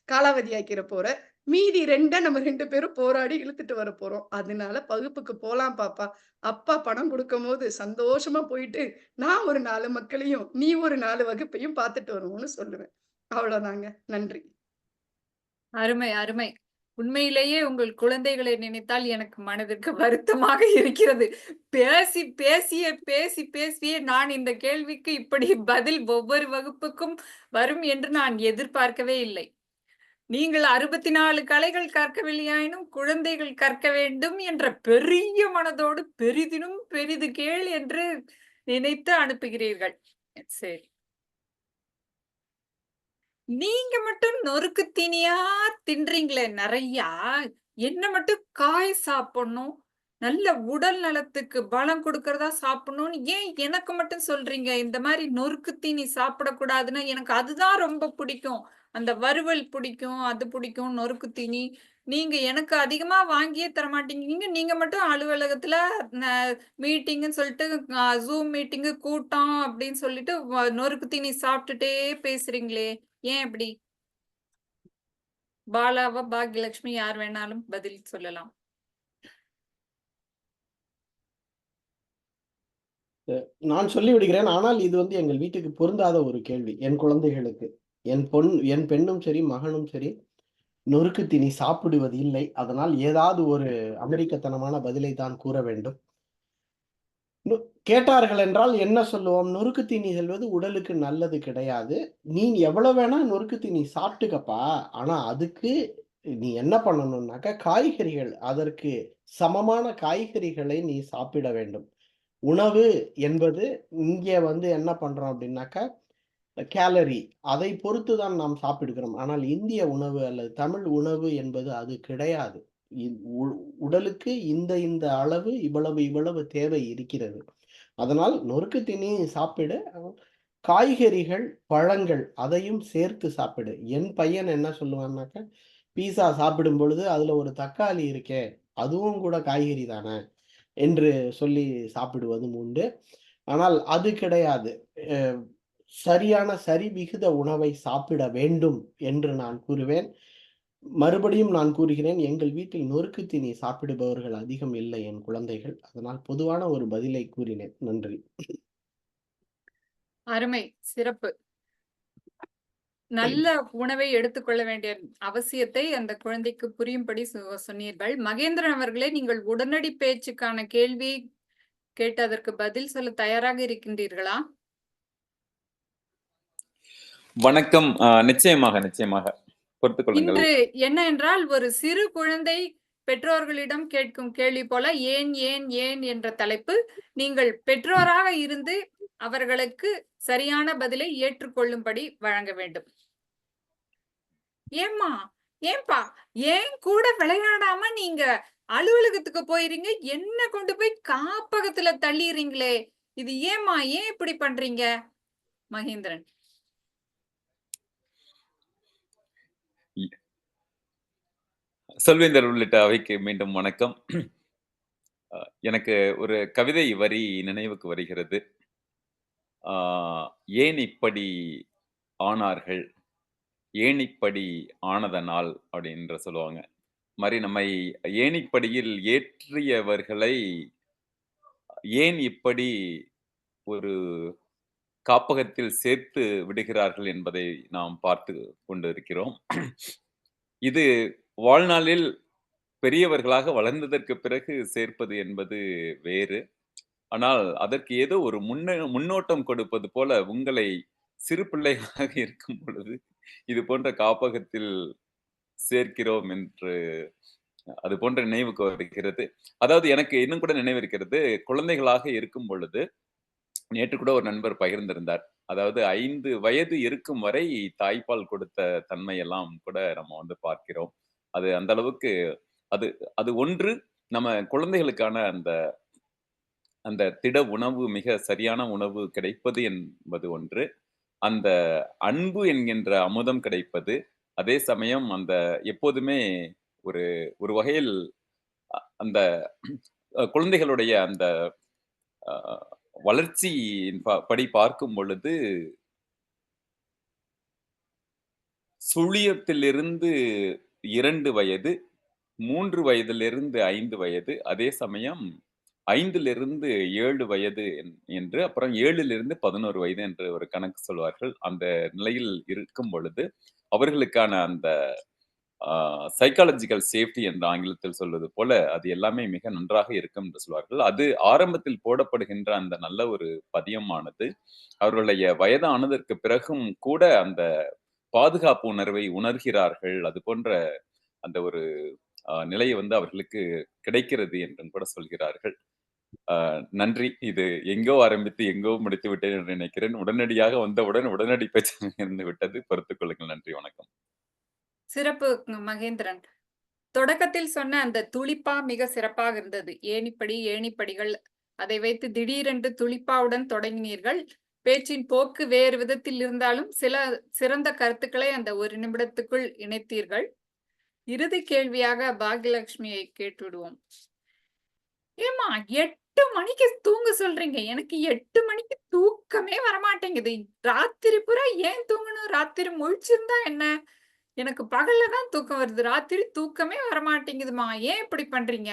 காலாவதியாக்கிற போற. மீதி 2 நம்ம 2 பேரும் போராடி இழுத்துட்டு வரப்போறோம். அதனால வகுப்புக்கு போலாம் பாப்பா. அப்பா பணம் குடுக்கும்போது சந்தோஷமா போயிட்டு, நான் ஒரு 4 மக்களையும், நீ ஒரு 4 வகுப்பையும் பாத்துட்டு வருவோம்னு சொல்லுவேன். அவ்வளோதாங்க. நன்றி. அருமை, அருமை. உண்மையிலேயே உங்கள் குழந்தைகளை நினைத்தால் எனக்கு மனதிற்கு வருத்தமாக இருக்கிறது. பேசியே நான் இந்த கேள்விக்கு இப்படி பதில் ஒவ்வொரு வகுப்புக்கும் வரும் என்று நான் எதிர்பார்க்கவே இல்லை. நீங்கள் 64 கலைகள் கற்கவில்லையாயினும் குழந்தைகள் கற்க வேண்டும் என்ற பெரிய மனதோடு பெரிதினும் பெரிது கேள் என்று நினைத்து அனுப்புகிறீர்கள். சரி. நீங்க மட்டும் நொறுக்கு தீனியா தின்றீங்களே நெறையா. என்ன மட்டும் காய் சாப்பிடணும், நல்ல உடல் நலத்துக்கு பலம் குடுக்கிறதா சாப்பிடணும்னு ஏன் எனக்கு மட்டும் சொல்றீங்க? இந்த மாரி நொறுக்கு தீனி சாப்பிடக்கூடாதுன்னா, எனக்கு அதுதான் ரொம்ப பிடிக்கும். அந்த வறுவல் பிடிக்கும், அது பிடிக்கும், நொறுக்கு தீனி. நீங்க எனக்கு அதிகமா வாங்கியே தரமாட்டேங்கிறீங்க. நீங்க மட்டும் அலுவலகத்துல ந மீட்டிங்குன்னு சொல்லிட்டு Zoom மீட்டிங்கு, கூட்டம் அப்படின்னு சொல்லிட்டு நொறுக்கு தீனி சாப்பிட்டுட்டே பேசுறீங்களே! ஏன் அப்படி? பாலாவா, பாக்யலட்சுமி யார் வேணாலும் பதில் சொல்லலாம். நான் சொல்லி விடுகிறேன். ஆனால் இது வந்து எங்கள் வீட்டுக்கு பொருந்தாத ஒரு கேள்வி. என் குழந்தைகளுக்கு. என் பெண்ணும் சரி, மகனும் சரி, நொறுக்கு தீனி சாப்பிடுவது இல்லை. அதனால் ஏதாவது ஒரு அமெரிக்கத்தனமான பதிலை தான் கூற வேண்டும். கேட்டார்கள் என்றால் என்ன சொல்லுவோம்? நொறுக்கு தீனி செல்வது உடலுக்கு நல்லது கிடையாது. நீ எவ்வளவு வேணா நொறுக்கு தீனி சாப்பிட்டுக்கப்பா. ஆனா அதுக்கு நீ என்ன பண்ணணும்னாக்கா, காய்கறிகள் அதற்கு சமமான காய்கறிகளை நீ சாப்பிட வேண்டும். உணவு என்பது இங்கே வந்து என்ன பண்றோம் அப்படின்னாக்கா, கேலரி அதை பொறுத்து தான் நாம் சாப்பிடுகிறோம். ஆனால் இந்திய உணவு அல்லது தமிழ் உணவு என்பது அது கிடையாது. உடலுக்கு இந்த அளவு இவ்வளவு தேவை இருக்கிறது. அதனால் நொறுக்கு தீனி சாப்பிடு. காய்கறிகள், பழங்கள் அதையும் சேர்த்து சாப்பிடு. என் பையன் என்ன சொல்லுவான்னாக்கா, பீஸா சாப்பிடும் பொழுது அதுல ஒரு தக்காளி இருக்கே, அதுவும் கூட காய்கறி தானே என்று சொல்லி சாப்பிடுவதும் உண்டு. ஆனால் அது கிடையாது. அ சரியான சரிவிகித உணவை சாப்பிட வேண்டும் என்று நான் கூறுவேன். மறுபடியும் நான் கூறுகிறேன், எங்கள் வீட்டில் நொறுக்கு தீனி சாப்பிடுபவர்கள் அதிகம் இல்லை என் குழந்தைகள். அதனால் பொதுவான ஒரு பதிலை கூறினேன். நன்றி. அருமை, சிறப்பு. நல்ல உணவை எடுத்துக்கொள்ள வேண்டிய அவசியத்தை அந்த குழந்தைக்கு புரியும்படி சொன்னீர்கள். மகேந்திரன் அவர்களே, நீங்கள் உடனடி பேச்சுக்கான கேள்வி கேட்டு அதற்கு பதில் சொல்ல தயாராக இருக்கின்றீர்களா? வணக்கம். நிச்சயமாக பொறுத்துக் கொள்ளுங்கள். இன்று என்ன என்றால், ஒரு சிறு குழந்தை பெற்றோர்களிடம் கேட்கும் கேள்வி போல ஏன் ஏன் ஏன் என்ற தலைப்பு. நீங்கள் பெற்றோராக இருந்து அவர்களுக்கு சரியான பதிலை ஏற்றுக்கொள்ளும்படி வழங்க வேண்டும். ஏம்மா, ஏன்பா, ஏன் கூட விளையாடாம நீங்க அலுவலகத்துக்கு போயிறீங்க, என்ன கொண்டு போய் காப்பகத்துல தள்ளிடுறீங்களே, இது ஏம்மா, ஏன் இப்படி பண்றீங்க? மகேந்திரன். சொல்வேந்தர் உள்ளிட்ட அவைக்கு மீண்டும் வணக்கம். எனக்கு ஒரு கவிதை வரி நினைவுக்கு வருகிறது. ஏன் இப்படி ஆனார்கள், ஏன் இப்படி ஆனதனால் அப்படின்ற சொல்லுவாங்க. மாதிரி நம்மை ஏணிப்படியில் ஏற்றியவர்களை ஏன் இப்படி ஒரு காப்பகத்தில் சேர்த்து விடுகிறார்கள் என்பதை நாம் பார்த்து கொண்டிருக்கிறோம். இது வாழ்நாளில் பெரியவர்களாக வளர்ந்ததற்கு பிறகு சேர்ப்பது என்பது வேறு. ஆனால் அதற்கு ஏதோ ஒரு முன்னோட்டம் கொடுப்பது போல உங்களை சிறு பிள்ளைகளாக இருக்கும் பொழுது இது போன்ற காப்பகத்தில் சேர்க்கிறோம் என்று அது போன்ற நினைவுக்கு வருகிறது. அதாவது எனக்கு இன்னும் கூட நினைவு இருக்கிறது. குழந்தைகளாக இருக்கும் பொழுது நேற்று கூட ஒரு நண்பர் பகிர்ந்திருந்தார். அதாவது 5 வயது இருக்கும் வரை தாய்ப்பால் கொடுத்த தன்மையெல்லாம் கூட நம்ம வந்து பார்க்கிறோம். அது அந்த அளவுக்கு அது அது ஒன்று நம்ம குழந்தைகளுக்கான அந்த அந்த திட உணவு, மிக சரியான உணவு கிடைப்பது என்பது ஒன்று. அந்த அன்பு என்கின்ற அமுதம் கிடைப்பது. அதே சமயம் அந்த எப்போதுமே ஒரு ஒரு வகையில் அந்த குழந்தைகளுடைய அந்த அ வளர்ச்சியின் படி பார்க்கும் பொழுது சுழியத்திலிருந்து 2 வயது, 3 வயதிலிருந்து 5 வயது, அதே சமயம் 5லிருந்து 7 வயது என்று, அப்புறம் 7லிருந்து 11 வயது என்று ஒரு கணக்கு சொல்வார்கள். அந்த நிலையில் இருக்கும் பொழுது, அவர்களுக்கான அந்த சைக்காலஜிக்கல் சேஃப்டி என்று ஆங்கிலத்தில் சொல்வது போல, அது எல்லாமே மிக நன்றாக இருக்கும் என்று சொல்வார்கள். அது ஆரம்பத்தில் போடப்படுகின்ற அந்த நல்ல ஒரு பதியமானது, அவர்களுடைய வயதானதற்கு பிறகும் கூட அந்த பாதுகாப்பு உணர்வை உணர்கிறார்கள். அது போன்ற அந்த ஒரு நிலை வந்து அவர்களுக்கு கிடைக்கிறது என்றும் கூட சொல்கிறார்கள். நன்றி. இது எங்கோ ஆரம்பித்து எங்கோ முடித்து விட்டேன் என்று நினைக்கிறேன். உடனடியாக வந்தவுடன் உடனடி பேச்சாக இருந்து விட்டது. பொறுத்துக் கொள்ளுங்கள். நன்றி, வணக்கம். சிறப்பு மகேந்திரன். தொடக்கத்தில் சொன்ன அந்த துளிப்பா மிக சிறப்பாக இருந்தது. ஏணிப்படி, ஏணிப்படிகள், அதை வைத்து திடீரென்று துளிப்பாவுடன் தொடங்கினீர்கள். பேச்சின் போக்கு வேறு விதத்தில் இருந்தாலும் சில சிறந்த கருத்துக்களை அந்த 1 நிமிடத்துக்குள் இணைத்தீர்கள். இறுதி கேள்வியாக பாக்யலட்சுமியை கேட்டுவிடுவோம். ஏமா 8 மணிக்கு தூங்க சொல்றீங்க, எனக்கு 8 மணிக்கு தூக்கமே வரமாட்டேங்குது. ராத்திரி பூரா ஏன் தூங்கணும்? ராத்திரி முழிச்சிருந்தா என்ன? எனக்கு பகல்ல தான் தூக்கம் வருது, ராத்திரி தூக்கமே வரமாட்டேங்குதுமா, ஏன் இப்படி பண்றீங்க?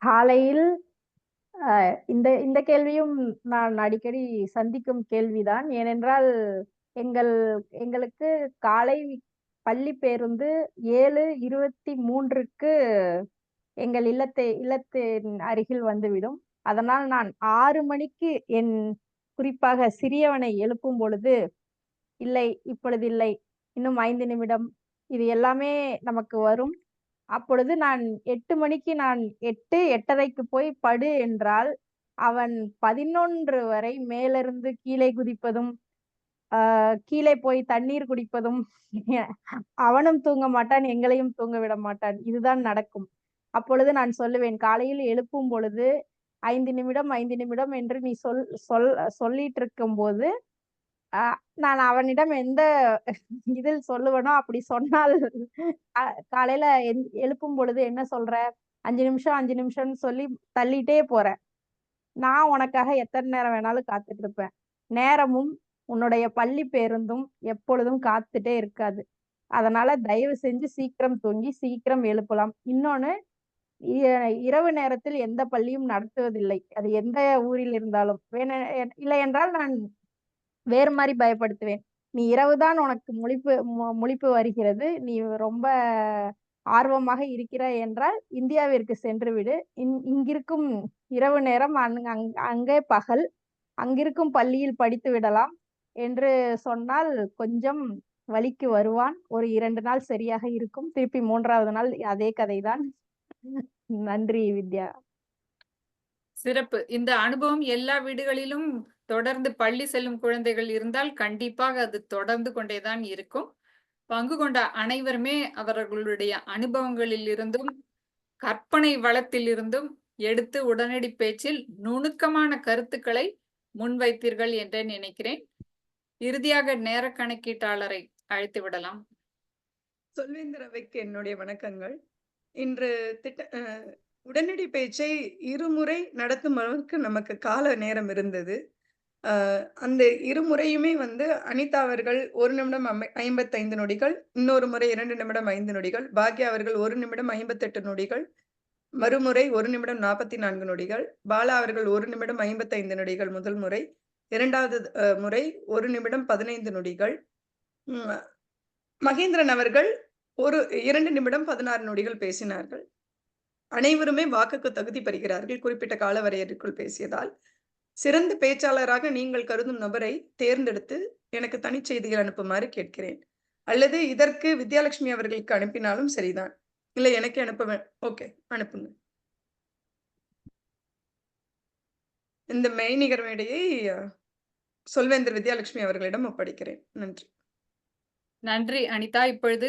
காலையில் இந்த இந்த கேள்வியும் நான் அடிக்கடி சந்திக்கும் கேள்விதான். ஏனென்றால் எங்களுக்கு காலை பள்ளி பேருந்து 7:23க்கு எங்கள் இல்லத்தின் அருகில் வந்துவிடும். அதனால் நான் 6 மணிக்கு குறிப்பாக சிறியவனை எழுப்பும் பொழுது, இல்லை இப்பொழுது இல்லை, இன்னும் 5 நிமிடம், இது எல்லாமே நமக்கு வரும். அப்பொழுது நான் 8 மணிக்கு 8, 8:30க்கு போய் படு என்றால், அவன் 11 வரை மேலிருந்து கீழே குதிப்பதும், கீழே போய் தண்ணீர் குடிப்பதும், அவனும் தூங்க மாட்டான், எங்களையும் தூங்க விட மாட்டான். இதுதான் நடக்கும். அப்பொழுது நான் சொல்லுவேன், காலையில் எழுப்பும் பொழுது 5 நிமிடம் 5 நிமிடம் என்று நீ சொல்லிட்டு இருக்கும்போது நான் அவனிடம் எந்த இதில் சொல்லுவேனோ அப்படி சொன்னால் காலையில எழுப்பும் பொழுது என்ன சொல்ற 5 நிமிஷம் 5 நிமிஷம்னு சொல்லி தள்ளிட்டே போற. நான் உனக்காக எத்தனை நேரம் வேணாலும் காத்துட்டு இருப்பேன். நேரமும் உன்னுடைய பள்ளி பேருந்தும் எப்பொழுதும் காத்துட்டே இருக்காது. அதனால தயவு செஞ்சு சீக்கிரம் தூங்கி சீக்கிரம் எழுப்பலாம். இன்னொன்னு, இரவு நேரத்தில் எந்த பள்ளியும் நடத்துவதில்லை. அது எந்த ஊரில் இருந்தாலும். இல்லை என்றால் நான் வேறு மாதிரி பயப்படுத்துவேன். நீ இரவுதான் உனக்கு முழிப்பு வருகிறது, நீ ரொம்ப ஆர்வமாக இருக்கிறாய் என்றால் இந்தியாவிற்கு சென்று விடு. இங்கிருக்கும் இரவு நேரம் அங்கே பகல், அங்கிருக்கும் பள்ளியில் படித்து விடலாம் என்று சொன்னால் கொஞ்சம் வழிக்கு வருவான். ஒரு 2 நாள் சரியாக இருக்கும், திருப்பி 3வது நாள் அதே கதைதான். நன்றி வித்யா. சிறப்பு. இந்த அனுபவம் எல்லா வீடுகளிலும் தொடர்ந்து பள்ளி செல்லும் குழந்தைகள் இருந்தால் கண்டிப்பாக அது தொடர்ந்து கொண்டேதான் இருக்கும். பங்கு கொண்ட அனைவருமே அவர்களுடைய அனுபவங்களில் இருந்தும் கற்பனை வளத்தில் இருந்தும் எடுத்து உடனடி பேச்சில் நுணுக்கமான கருத்துக்களை முன்வைத்தீர்கள் என்றே நினைக்கிறேன். இறுதியாக நேர கணக்கீட்டாளரை அழைத்து விடலாம். சொல்வேந்தர் அவைக்கு என்னுடைய வணக்கங்கள். இன்று உடனடி பேச்சை இருமுறை நடத்தும் அளவுக்கு நமக்கு கால நேரம் இருந்தது. அந்த இருமுறையுமே அனிதா அவர்கள் 1 நிமிடம் 55 நொடிகள், இன்னொரு முறை 2 நிமிடம் 5 நொடிகள், பாக்யா அவர்கள் 1 நிமிடம் 58 நொடிகள், மறுமுறை 1 நிமிடம் 44 நொடிகள், பாலா அவர்கள் 1 நிமிடம் 55 நொடிகள் முதல் முறை, 2வது முறை 1 நிமிடம் 15 நொடிகள், மகேந்திரன் அவர்கள் 2 நிமிடம் 16 நொடிகள் பேசினார்கள். அனைவருமே வாக்குக்கு தகுதி பெறுகிறார்கள் குறிப்பிட்ட கால வரையறைக்குள் பேசியதால். சிறந்த பேச்சாளராக நீங்கள் கருதும் நபரை தேர்ந்தெடுத்து எனக்கு தனிச்செய்திகள் அனுப்புமாறு கேட்கிறேன். அல்லது இதற்கு வித்யாலட்சுமி அவர்களுக்கு அனுப்பினாலும் சரிதான். இல்லை எனக்கு அனுப்ப ஓகே, அனுப்புங்க. இந்த மெய்நிகர் மேடையை சொல்வேந்தர் வித்யாலட்சுமி அவர்களிடம் ஒப்படைக்கிறேன். நன்றி. நன்றி அனிதா. இப்பொழுது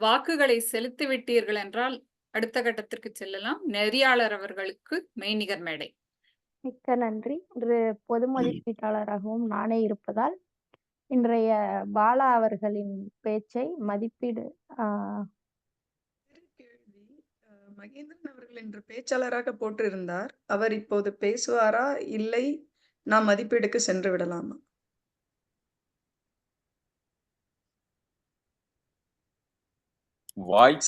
வாக்குகளை செலுத்தி விட்டீர்கள் என்றால் அடுத்த கட்டத்திற்கு செல்லலாம். நெறியாளர் அவர்களுக்கு மெய்நிகர் மேடை. மிக்க நன்றி. இன்று பொது மதிப்பீட்டாளராகவும் நானே இருப்பதால் இன்றைய பாலா அவர்களின் பேச்சை மதிப்பீடு மகேந்திரன் அவர்கள் இன்று பேச்சாளராக போட்டிருந்தார். அவர் இப்போது பேசுவாரா, இல்லை நாம் மதிப்பீடுக்கு சென்று விடலாமா?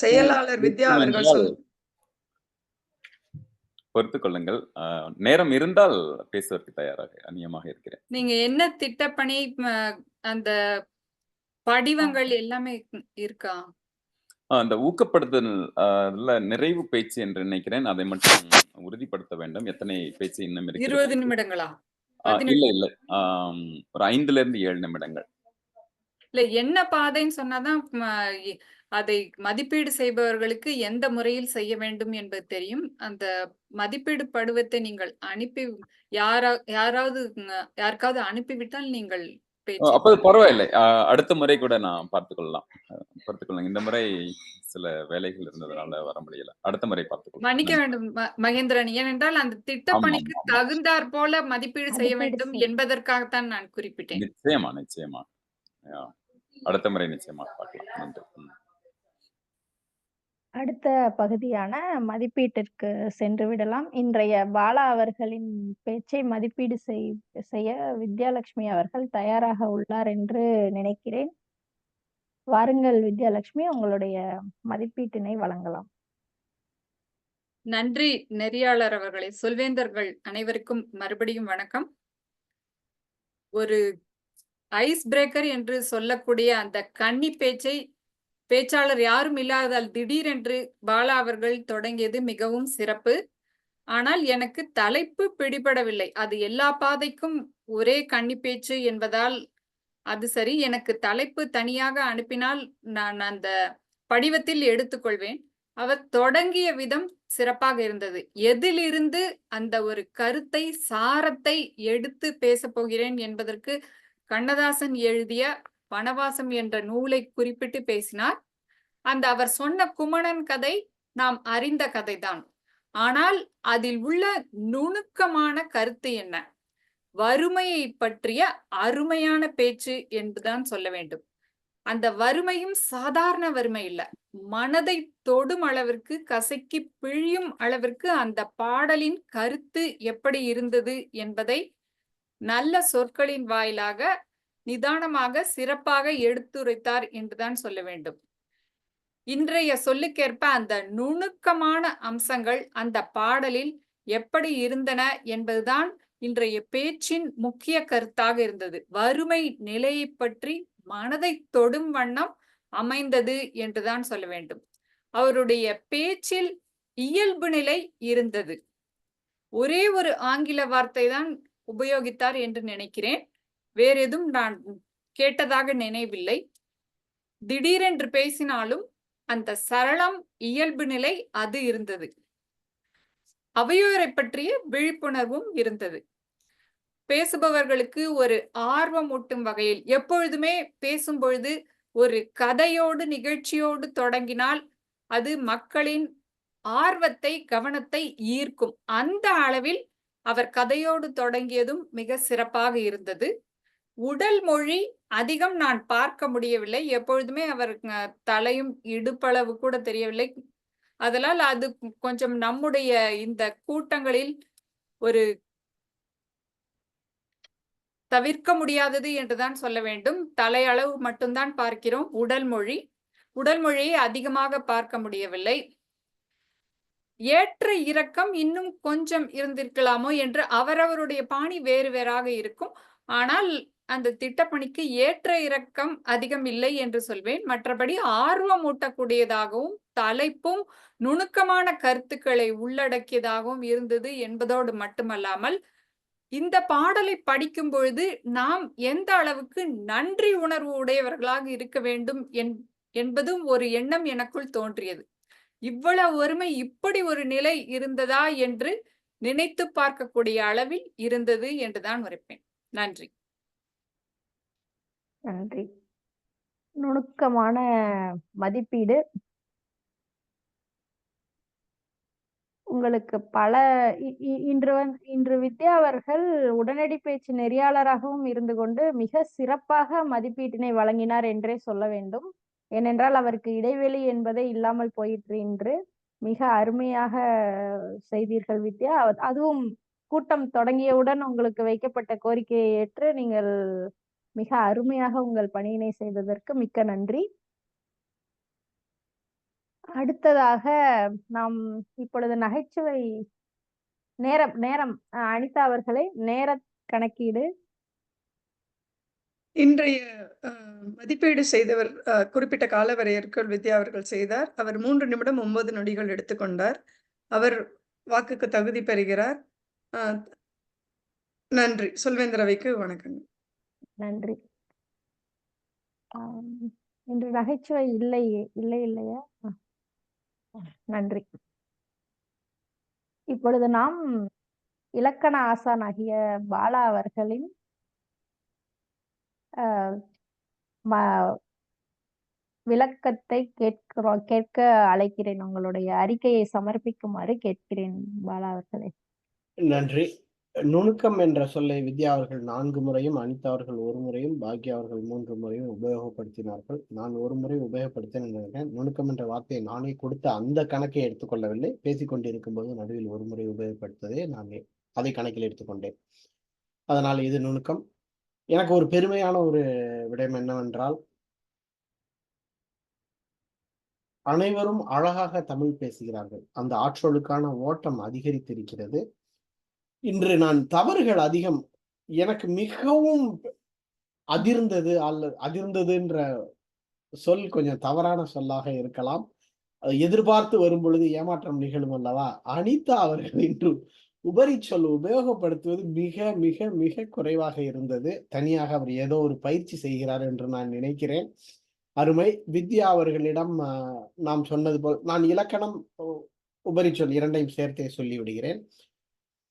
செயலாளர் வித்யா அவர்கள் பொறுத்துக் கொள்ளுங்கள். நேரம் இருந்தால் பேசுவதற்கு தயாராக அந்நியமாக இருக்கிறேன். நீங்க என்ன திட்டப்பணி, அந்த படிவங்கள் எல்லாமே இருக்கா? அந்த ஊக்கப்படுத்தல் நிறைவு பேச்சு என்று நினைக்கிறேன். அதை மட்டும் உறுதிப்படுத்த வேண்டும். எத்தனை பேச்சு இன்னும் இருக்கு? 20 நிமிடங்களா? இல்ல ஒரு 5 to 7 நிமிடங்கள். இல்ல, என்ன பாதைன்னு சொன்னாதான் அதை மதிப்பீடு செய்பவர்களுக்கு எந்த முறையில் செய்ய வேண்டும் என்பது தெரியும். அந்த மதிப்பீடு படிவத்தை நீங்கள் அனுப்பி யாருக்காவது அனுப்பிவிட்டால் நீங்கள் அப்ப பரவாயில்லை. அடுத்த முறை கூட நான் பார்த்துக்கொள்ளலாம். இந்த முறை சில வேலைகள் இருந்ததுனால வர முடியல. அடுத்த முறை பார்த்துக்கொள்ளலாம். மன்னிக்க வேண்டும் மகேந்திரன். ஏனென்றால் அந்த திட்டப்பணிக்கு தகுந்தாற் போல மதிப்பீடு செய்ய வேண்டும் என்பதற்காகத்தான் நான் குறிப்பிட்டேன். நிச்சயமா அடுத்த முறை நிச்சயமாக பார்க்கலாம். நன்றி. அடுத்த பகுதியான மதிப்பீட்டிற்கு சென்று விடலாம். இன்றைய பாலா அவர்களின் பேச்சை மதிப்பீடு செய்ய வித்யாலட்சுமி அவர்கள் தயாராக உள்ளார் என்று நினைக்கிறேன். வாருங்கள் வித்யாலட்சுமி, உங்களுடைய மதிப்பீட்டினை வழங்கலாம். நன்றி நெறியாளர் அவர்களே. சொல்வேந்தர்கள் அனைவருக்கும் மறுபடியும் வணக்கம். ஒரு ஐஸ் பிரேக்கர் என்று சொல்லக்கூடிய அந்த கன்னி பேச்சை பேச்சாளர் யாரும் இல்லாததால் திடீரென்று பாலா அவர்கள் தொடங்கியது மிகவும் சிறப்பு. ஆனால் எனக்கு தலைப்பு பிடிபடவில்லை. அது எல்லா பாதைக்கும் ஒரே கன்னி பேச்சு என்பதால் அது சரி. எனக்கு தலைப்பு தனியாக அனுப்பினால் நான் அந்த படிவத்தில் எடுத்துக்கொள்வேன். அவர் தொடங்கிய விதம் சிறப்பாக இருந்தது. எதிலிருந்து அந்த ஒரு கருத்தை, சாரத்தை எடுத்து பேசப் போகிறேன் என்பதற்கு கண்ணதாசன் எழுதிய வனவாசம் என்ற நூலை குறிப்பிட்டு பேசினார். அவர் சொன்ன குமணன் கதை நாம் அறிந்த கதைதான். ஆனால் அதில் உள்ள நுணுக்கமான கருத்து என்ன? வறுமையை பற்றிய அருமையான பேச்சு என்றுதான் சொல்ல வேண்டும். அந்த வறுமையும் சாதாரண வறுமை இல்ல. மனதை தொடும் அளவிற்கு, கசக்கி பிழியும் அளவிற்கு அந்த பாடலின் கருத்து எப்படி இருந்தது என்பதை நல்ல சொற்களின் வாயிலாக நிதானமாக சிறப்பாக எடுத்துரைத்தார் என்றுதான் சொல்ல வேண்டும். இன்றைய சொல்லுக்கேற்ப அந்த நுணுக்கமான அம்சங்கள் அந்த பாடலில் எப்படி இருந்தன என்பதுதான் இன்றைய பேச்சின் முக்கிய கருத்தாக இருந்தது. வறுமை நிலையை பற்றி மனதை தொடும் வண்ணம் அமைந்தது என்றுதான் சொல்ல வேண்டும். அவருடைய பேச்சில் இயல்பு நிலை இருந்தது. ஒரே ஒரு ஆங்கில வார்த்தை தான் உபயோகித்தார் என்று நினைக்கிறேன். வேற எதுவும் நான் கேட்டதாக நினைவில்லை. திடீரென்று பேசினாலும் அந்த சரளம் இயல்பு நிலை அது இருந்தது. அவையோரை பற்றிய விழிப்புணர்வும் இருந்தது. பேசுபவர்களுக்கு ஒரு ஆர்வம் ஊட்டும் வகையில் எப்பொழுதுமே பேசும் பொழுது ஒரு கதையோடு நிகழ்ச்சியோடு தொடங்கினால் அது மக்களின் ஆர்வத்தை கவனத்தை ஈர்க்கும். அந்த அளவில் அவர் கதையோடு தொடங்கியதும் மிக சிறப்பாக இருந்தது. உடல் மொழி அதிகம் நான் பார்க்க முடியவில்லை. எப்பொழுதுமே அவர் தலையும் இடுப்பளவு கூட தெரியவில்லை. அதனால் அது கொஞ்சம் நம்முடைய இந்த கூட்டங்களில் ஒரு தவிர்க்க முடியாதது என்றுதான் சொல்ல வேண்டும். தலையளவு மட்டும்தான் பார்க்கிறோம். உடல் மொழியை அதிகமாக பார்க்க முடியவில்லை. ஏற்ற இறக்கம் இன்னும் கொஞ்சம் இருந்திருக்கலாமோ என்று அவரவருடைய பாணி வேறு வேறாக இருக்கும். ஆனால் அந்த திட்டப்பணிக்கு ஏற்ற இறக்கம் அதிகம் இல்லை என்று சொல்வேன். மற்றபடி ஆர்வம் ஊட்டக்கூடியதாகவும் தலைப்பும் நுணுக்கமான கருத்துக்களை உள்ளடக்கியதாகவும் இருந்தது என்பதோடு மட்டுமல்லாமல் இந்த பாடலை படிக்கும் பொழுது நாம் எந்த அளவுக்கு நன்றி உணர்வு உடையவர்களாக இருக்க வேண்டும் என்பதும் ஒரு எண்ணம் எனக்குள் தோன்றியது. இவ்வளவு வறுமை இப்படி ஒரு நிலை இருந்ததா என்று நினைத்து பார்க்கக்கூடிய அளவில் இருந்தது என்றுதான் உரைப்பேன். நன்றி. நன்றி. நுணுக்கமான மதிப்பீடு. உங்களுக்கு பல இன்று வித்யா அவர்கள் உடனடி பேச்சு நெறியாளராகவும் இருந்து கொண்டு மிக சிறப்பாக மதிப்பீட்டினை வழங்கினார் என்றே சொல்ல வேண்டும். ஏனென்றால் அவருக்கு இடைவெளி என்பதே இல்லாமல் போயிற்று. இன்று மிக அருமையாக செய்தீர்கள் வித்யா. அதுவும் கூட்டம் தொடங்கியவுடன் உங்களுக்கு வைக்கப்பட்ட கோரிக்கையை ஏற்று நீங்கள் மிக அருமையாக உங்கள் பணியினை செய்ததற்கு மிக்க நன்றி. அடுத்ததாக நாம் இப்பொழுது நகைச்சுவை நேரம் அனிதா அவர்களே, நேர கணக்கீடு. இன்றைய மதிப்பீடு செய்தவர் குறிப்பிட்ட கால வரையறைக்குள் வித்யா அவர்கள் செய்தார். அவர் 3 நிமிடம் 9 நொடிகள் எடுத்துக்கொண்டார். அவர் வாக்குக்கு தகுதி பெறுகிறார். நன்றி. சொல்வேந்திரவைக்கு வணக்கங்கள். நன்றி. இன்று நகைச்சுவை இல்லையா? நன்றி. இப்பொழுது நாம் இலக்கண ஆசானாகிய பாலா அவர்களின் விளக்கத்தை கேட்க அழைக்கிறேன். உங்களுடைய அறிக்கையை சமர்ப்பிக்குமாறு கேட்கிறேன் பாலா அவர்களே. நன்றி. நுணுக்கம் என்ற சொல்லை வித்யா அவர்கள் 4 முறையும், அனிதா அவர்கள் 1 முறையும், பாக்யா அவர்கள் 3 முறையும் உபயோகப்படுத்தினார்கள். நான் 1 முறை உபயோகப்படுத்தினேன். நுணுக்கம் என்ற வார்த்தையை நானே கொடுத்த அந்த கணக்கை எடுத்துக்கொள்ளவில்லை. பேசிக்கொண்டிருக்கும் போது நடுவில் 1 முறை உபயோகப்படுத்ததே நான் அதை கணக்கில் எடுத்துக்கொண்டேன். அதனால் இது நுணுக்கம். எனக்கு ஒரு பெருமையான ஒரு விடயம் என்னவென்றால், அனைவரும் அழகாக தமிழ் பேசுகிறார்கள். அந்த ஆற்றலுக்கான ஓட்டம் அதிகரித்திருக்கிறது. இன்று நான் தவறுகள் அதிகம், எனக்கு மிகவும் அதிர்ந்ததுன்ற சொல் கொஞ்சம் தவறான சொல்லாக இருக்கலாம். எதிர்பார்த்து வரும் பொழுது ஏமாற்றம் நிகழும் அல்லவா? அனிதா அவர்கள் இன்று உபரி சொல் உபயோகப்படுத்துவது மிக மிக மிக குறைவாக இருந்தது. தனியாக அவர் ஏதோ ஒரு பயிற்சி செய்கிறார் என்று நான் நினைக்கிறேன். அருமை. வித்யா அவர்களிடம் நாம் சொன்னது போல் நான் இலக்கணம் உபரி சொல் 2ஐயும் சேர்த்தே சொல்லிவிடுகிறேன்.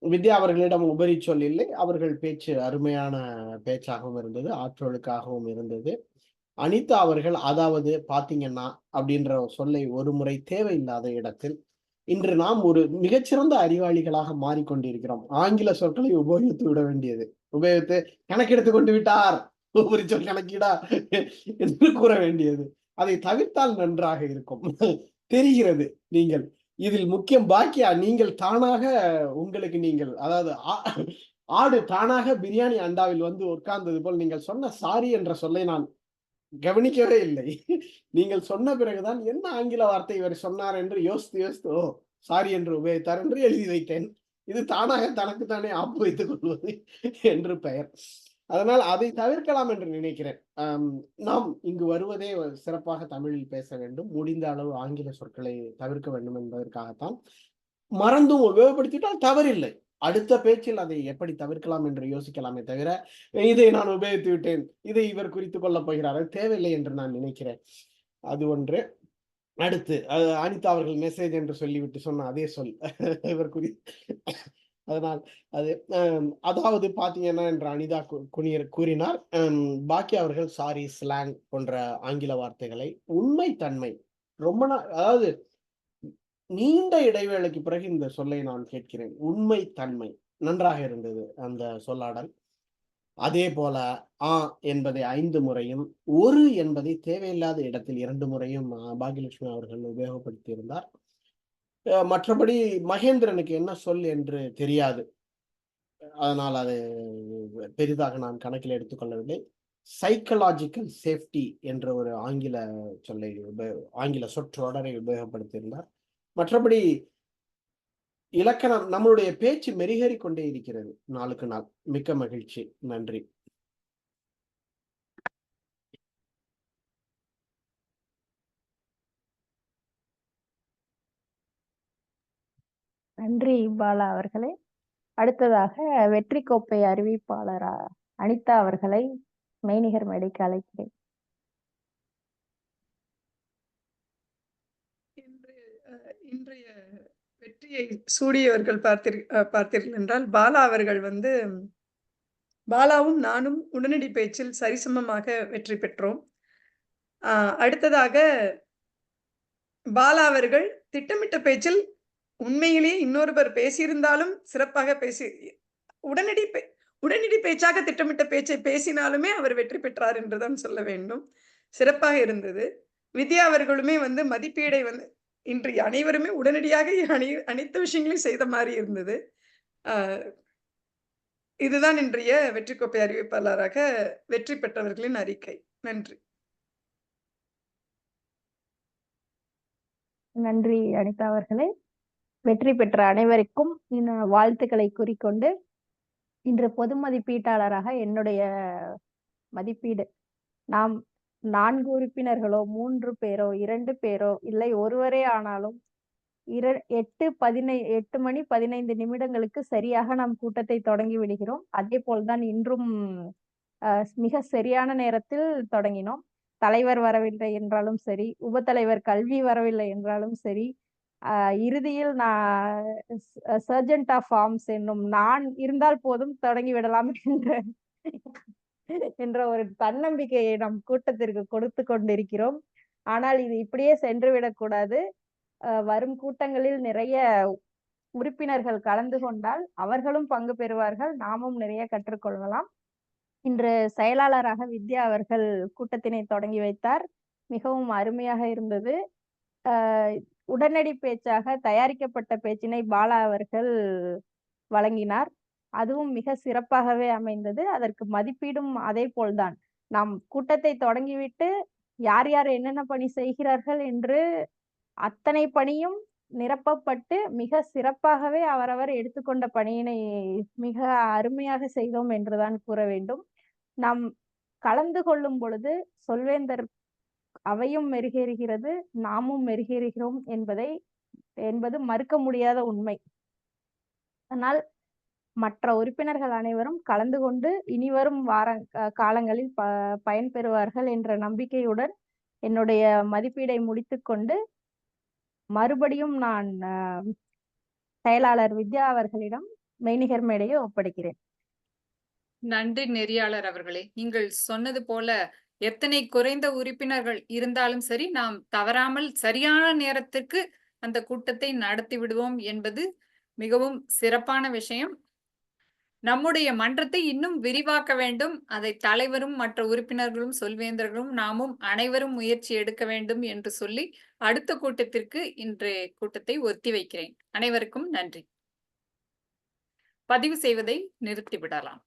வித்யா அவர்களிடம் உபரி சொல் இல்லை. அவர்கள் பேச்சு அருமையான பேச்சாகவும் இருந்தது, ஆற்றலுக்காகவும் இருந்தது. அனிதா அவர்கள் அதாவது பாத்தீங்கன்னா அப்படின்ற சொல்லை 1 முறை தேவையில்லாத இடத்தில் இன்று நாம் ஒரு மிகச்சிறந்த அறிவாளிகளாக மாறிக்கொண்டிருக்கிறோம். ஆங்கில சொற்களை உபயோகித்து கணக்கெடுத்து கொண்டு விட்டார், ஒரு சொல் கணக்கீடா என்று கூற வேண்டியது. அதை தவிர்த்தால் நன்றாக இருக்கும். தெரிகிறது நீங்கள் இதில் முக்கியம் பாக்கியா, நீங்கள் தானாக உங்களுக்கு நீங்கள் அதாவது ஆடு தானாக பிரியாணி அண்டாவில் வந்து உட்கார்ந்தது போல் நீங்கள் சொன்ன சாரி என்ற சொல்லை நான் கவனிக்கவே இல்லை. நீங்கள் சொன்ன பிறகுதான் என்ன ஆங்கில வார்த்தை இவர் சொன்னார் என்று யோசித்து ஓ சாரி என்று உபயோகித்தார் என்று எழுதி வைத்தேன். இது தானாக தனக்குத்தானே ஆப்பு வைத்துக் கொள்வது என்று பெயர். அதனால் அதை தவிர்க்கலாம் என்று நினைக்கிறேன். நாம் இங்கு வருவதே சிறப்பாக தமிழில் பேச வேண்டும். முடிந்த அளவு ஆங்கில சொற்களை தவிர்க்க வேண்டும் என்பதற்காகத்தான். மறந்தும் உபயோகப்படுத்திட்டால் தவறில்லை. அடுத்த பேச்சில் அதை எப்படி தவிர்க்கலாம் என்று யோசிக்கலாமே தவிர, இதை நான் உபயோகித்து விட்டேன், இதை இவர் குறித்துக் கொள்ளப் போகிறார், அது தேவையில்லை என்று நான் நினைக்கிறேன். அது ஒன்று. அடுத்து அனிதா அவர்கள் மெசேஜ் என்று சொல்லிவிட்டு சொன்ன அதே சொல் இவர் அதனால் அது அதாவது பாத்தீங்கன்னா என்று அனிதா கூறினார். பாக்கியா அவர்கள் சாரி, ஸ்லாங் போன்ற ஆங்கில வார்த்தைகளை உண்மைத்தன்மை ரொம்ப அதாவது நீண்ட இடைவேளைக்கு பிறகு இந்த சொல்லை நான் கேட்கிறேன். உண்மைத்தன்மை நன்றாக இருந்தது அந்த சொல்லாடல். அதே போல என்பதை 5 முறையும், ஒரு என்பதை தேவையில்லாத இடத்தில் 2 முறையும் பாகியலட்சுமி அவர்கள் உபயோகப்படுத்தி இருந்தார். மற்றபடி மகேந்திரனுக்கு என்ன சொல் என்று தெரியாது, அதனால் அதை பெரிதாக நான் கணக்கில் எடுத்துக்கொள்ளவில்லை. சைக்கலாஜிக்கல் சேஃப்டி என்ற ஒரு ஆங்கில சொல்லை ஆங்கில சொற்றொடரை உபயோகப்படுத்தியிருந்தார். மற்றபடி இலக்கணம் நம்மளுடைய பேச்சு மெருகேறிக் கொண்டே இருக்கிறது நாளுக்கு நாள். மிக்க மகிழ்ச்சி, நன்றி. நன்றி பாலா அவர்களே. அடுத்ததாக வெற்றி கோப்பை அறிவிப்பாளர் அனிதா அவர்களை மெய்நிகர் மேடைக்கு அழைக்கிறேன். இன்றைய வெற்றியை சூடியவர்கள் பார்த்தீர்கள் என்றால், பாலா அவர்கள் வந்து பாலாவும் நானும் உடனடி பேச்சில் சரிசமமாக வெற்றி பெற்றோம். அடுத்ததாக பாலா அவர்கள் திட்டமிட்ட பேச்சில் உண்மையிலேயே இன்னொருவர் பேசியிருந்தாலும் சிறப்பாக உடனடி பேச்சாக திட்டமிட்ட பேச்சை பேசினாலுமே அவர் வெற்றி பெற்றார் என்றுதான் சொல்ல வேண்டும். சிறப்பாக இருந்தது. வித்யா அவர்களுமே வந்து மதிப்பீடை வந்து இன்று அனைவருமே உடனடியாக அனைத்து விஷயங்களையும் செய்த மாதிரி இருந்தது. இதுதான் இன்றைய வெற்றி கோப்பை அறிவிப்பாளராக வெற்றி பெற்றவர்களின் அறிக்கை. நன்றி. நன்றி அனிதா அவர்களே. வெற்றி பெற்ற அனைவருக்கும் வாழ்த்துக்களை கூறிக்கொண்டு, இன்று பொது மதிப்பீட்டாளராக என்னுடைய மதிப்பீடு, நாம் 4 உறுப்பினர்களோ 3 பேரோ 2 பேரோ இல்லை ஒருவரே ஆனாலும் 8 மணி 15 நிமிடங்களுக்கு சரியாக நாம் கூட்டத்தை தொடங்கி விடுகிறோம். அதே போல்தான் இன்றும் மிக சரியான நேரத்தில் தொடங்கினோம். தலைவர் வரவில்லை என்றாலும் சரி, உபத்தலைவர் கல்வி வரவில்லை என்றாலும் சரி, இறுதியில் நான் சர்ஜன்ட் ஆஃப் ஆர்ம்ஸ் என்னும் நான் இருந்தால் போதும் தொடங்கி விடலாம் என்ற ஒரு தன்னம்பிக்கையை நம் கூட்டத்திற்கு கொடுத்து கொண்டிருக்கிறோம். ஆனால் இது இப்படியே சென்று விடக்கூடாது. வரும் கூட்டங்களில் நிறைய உறுப்பினர்கள் கலந்து கொண்டால் அவர்களும் பங்கு பெறுவார்கள், நாமும் நிறைய கற்றுக்கொள்ளலாம். இன்று செயலாளராக வித்யா அவர்கள் கூட்டத்தினை தொடங்கி வைத்தார். மிகவும் அருமையாக இருந்தது. உடனடி பேச்சாக தயாரிக்கப்பட்ட பேச்சினை பாலா அவர்கள் வழங்கினார். அதுவும் மிக சிறப்பாகவே அமைந்தது. அதற்கு மதிப்பீடும் அதே போல்தான். நாம் கூட்டத்தை தொடங்கிவிட்டு யார் யார் என்னென்ன பணி செய்கிறார்கள் என்று அத்தனை பணியும் நிரப்பப்பட்டு மிக சிறப்பாகவே அவரவர் எடுத்துக்கொண்ட பணியினை மிக அருமையாக செய்தோம் என்றுதான் கூற வேண்டும். நாம் கலந்து கொள்ளும் பொழுது சொல்வேந்தர் அவையும் மெருகேறுகிறது, நாமும் மெருகேறுகிறோம் என்பது மறுக்க முடியாத உண்மை. ஆனால் மற்ற உறுப்பினர்கள் அனைவரும் கலந்து கொண்டு இனிவரும் காலங்களில் பயன்பெறுவார்கள் என்ற நம்பிக்கையுடன் என்னுடைய மதிப்பீடை முடித்துக்கொண்டு மறுபடியும் நான் செயலாளர் வித்யா அவர்களிடம் மெய்நிகர் மேடையை ஒப்படைக்கிறேன். நன்றி நெறியாளர் அவர்களே. நீங்கள் சொன்னது போல எத்தனை குறைந்த உறுப்பினர்கள் இருந்தாலும் சரி, நாம் தவறாமல் சரியான நேரத்திற்கு அந்த கூட்டத்தை நடத்தி விடுவோம் என்பது மிகவும் சிறப்பான விஷயம். நம்முடைய மன்றத்தை இன்னும் விரிவாக்க வேண்டும். அதை தலைவரும் மற்ற உறுப்பினர்களும் சொல்வேந்தர்களும் நாமும் அனைவரும் முயற்சி எடுக்க வேண்டும் என்று சொல்லி அடுத்த கூட்டத்திற்கு இன்றைய கூட்டத்தை ஒத்திவைக்கிறேன். அனைவருக்கும் நன்றி. பதிவு செய்வதை நிறுத்திவிடலாம்.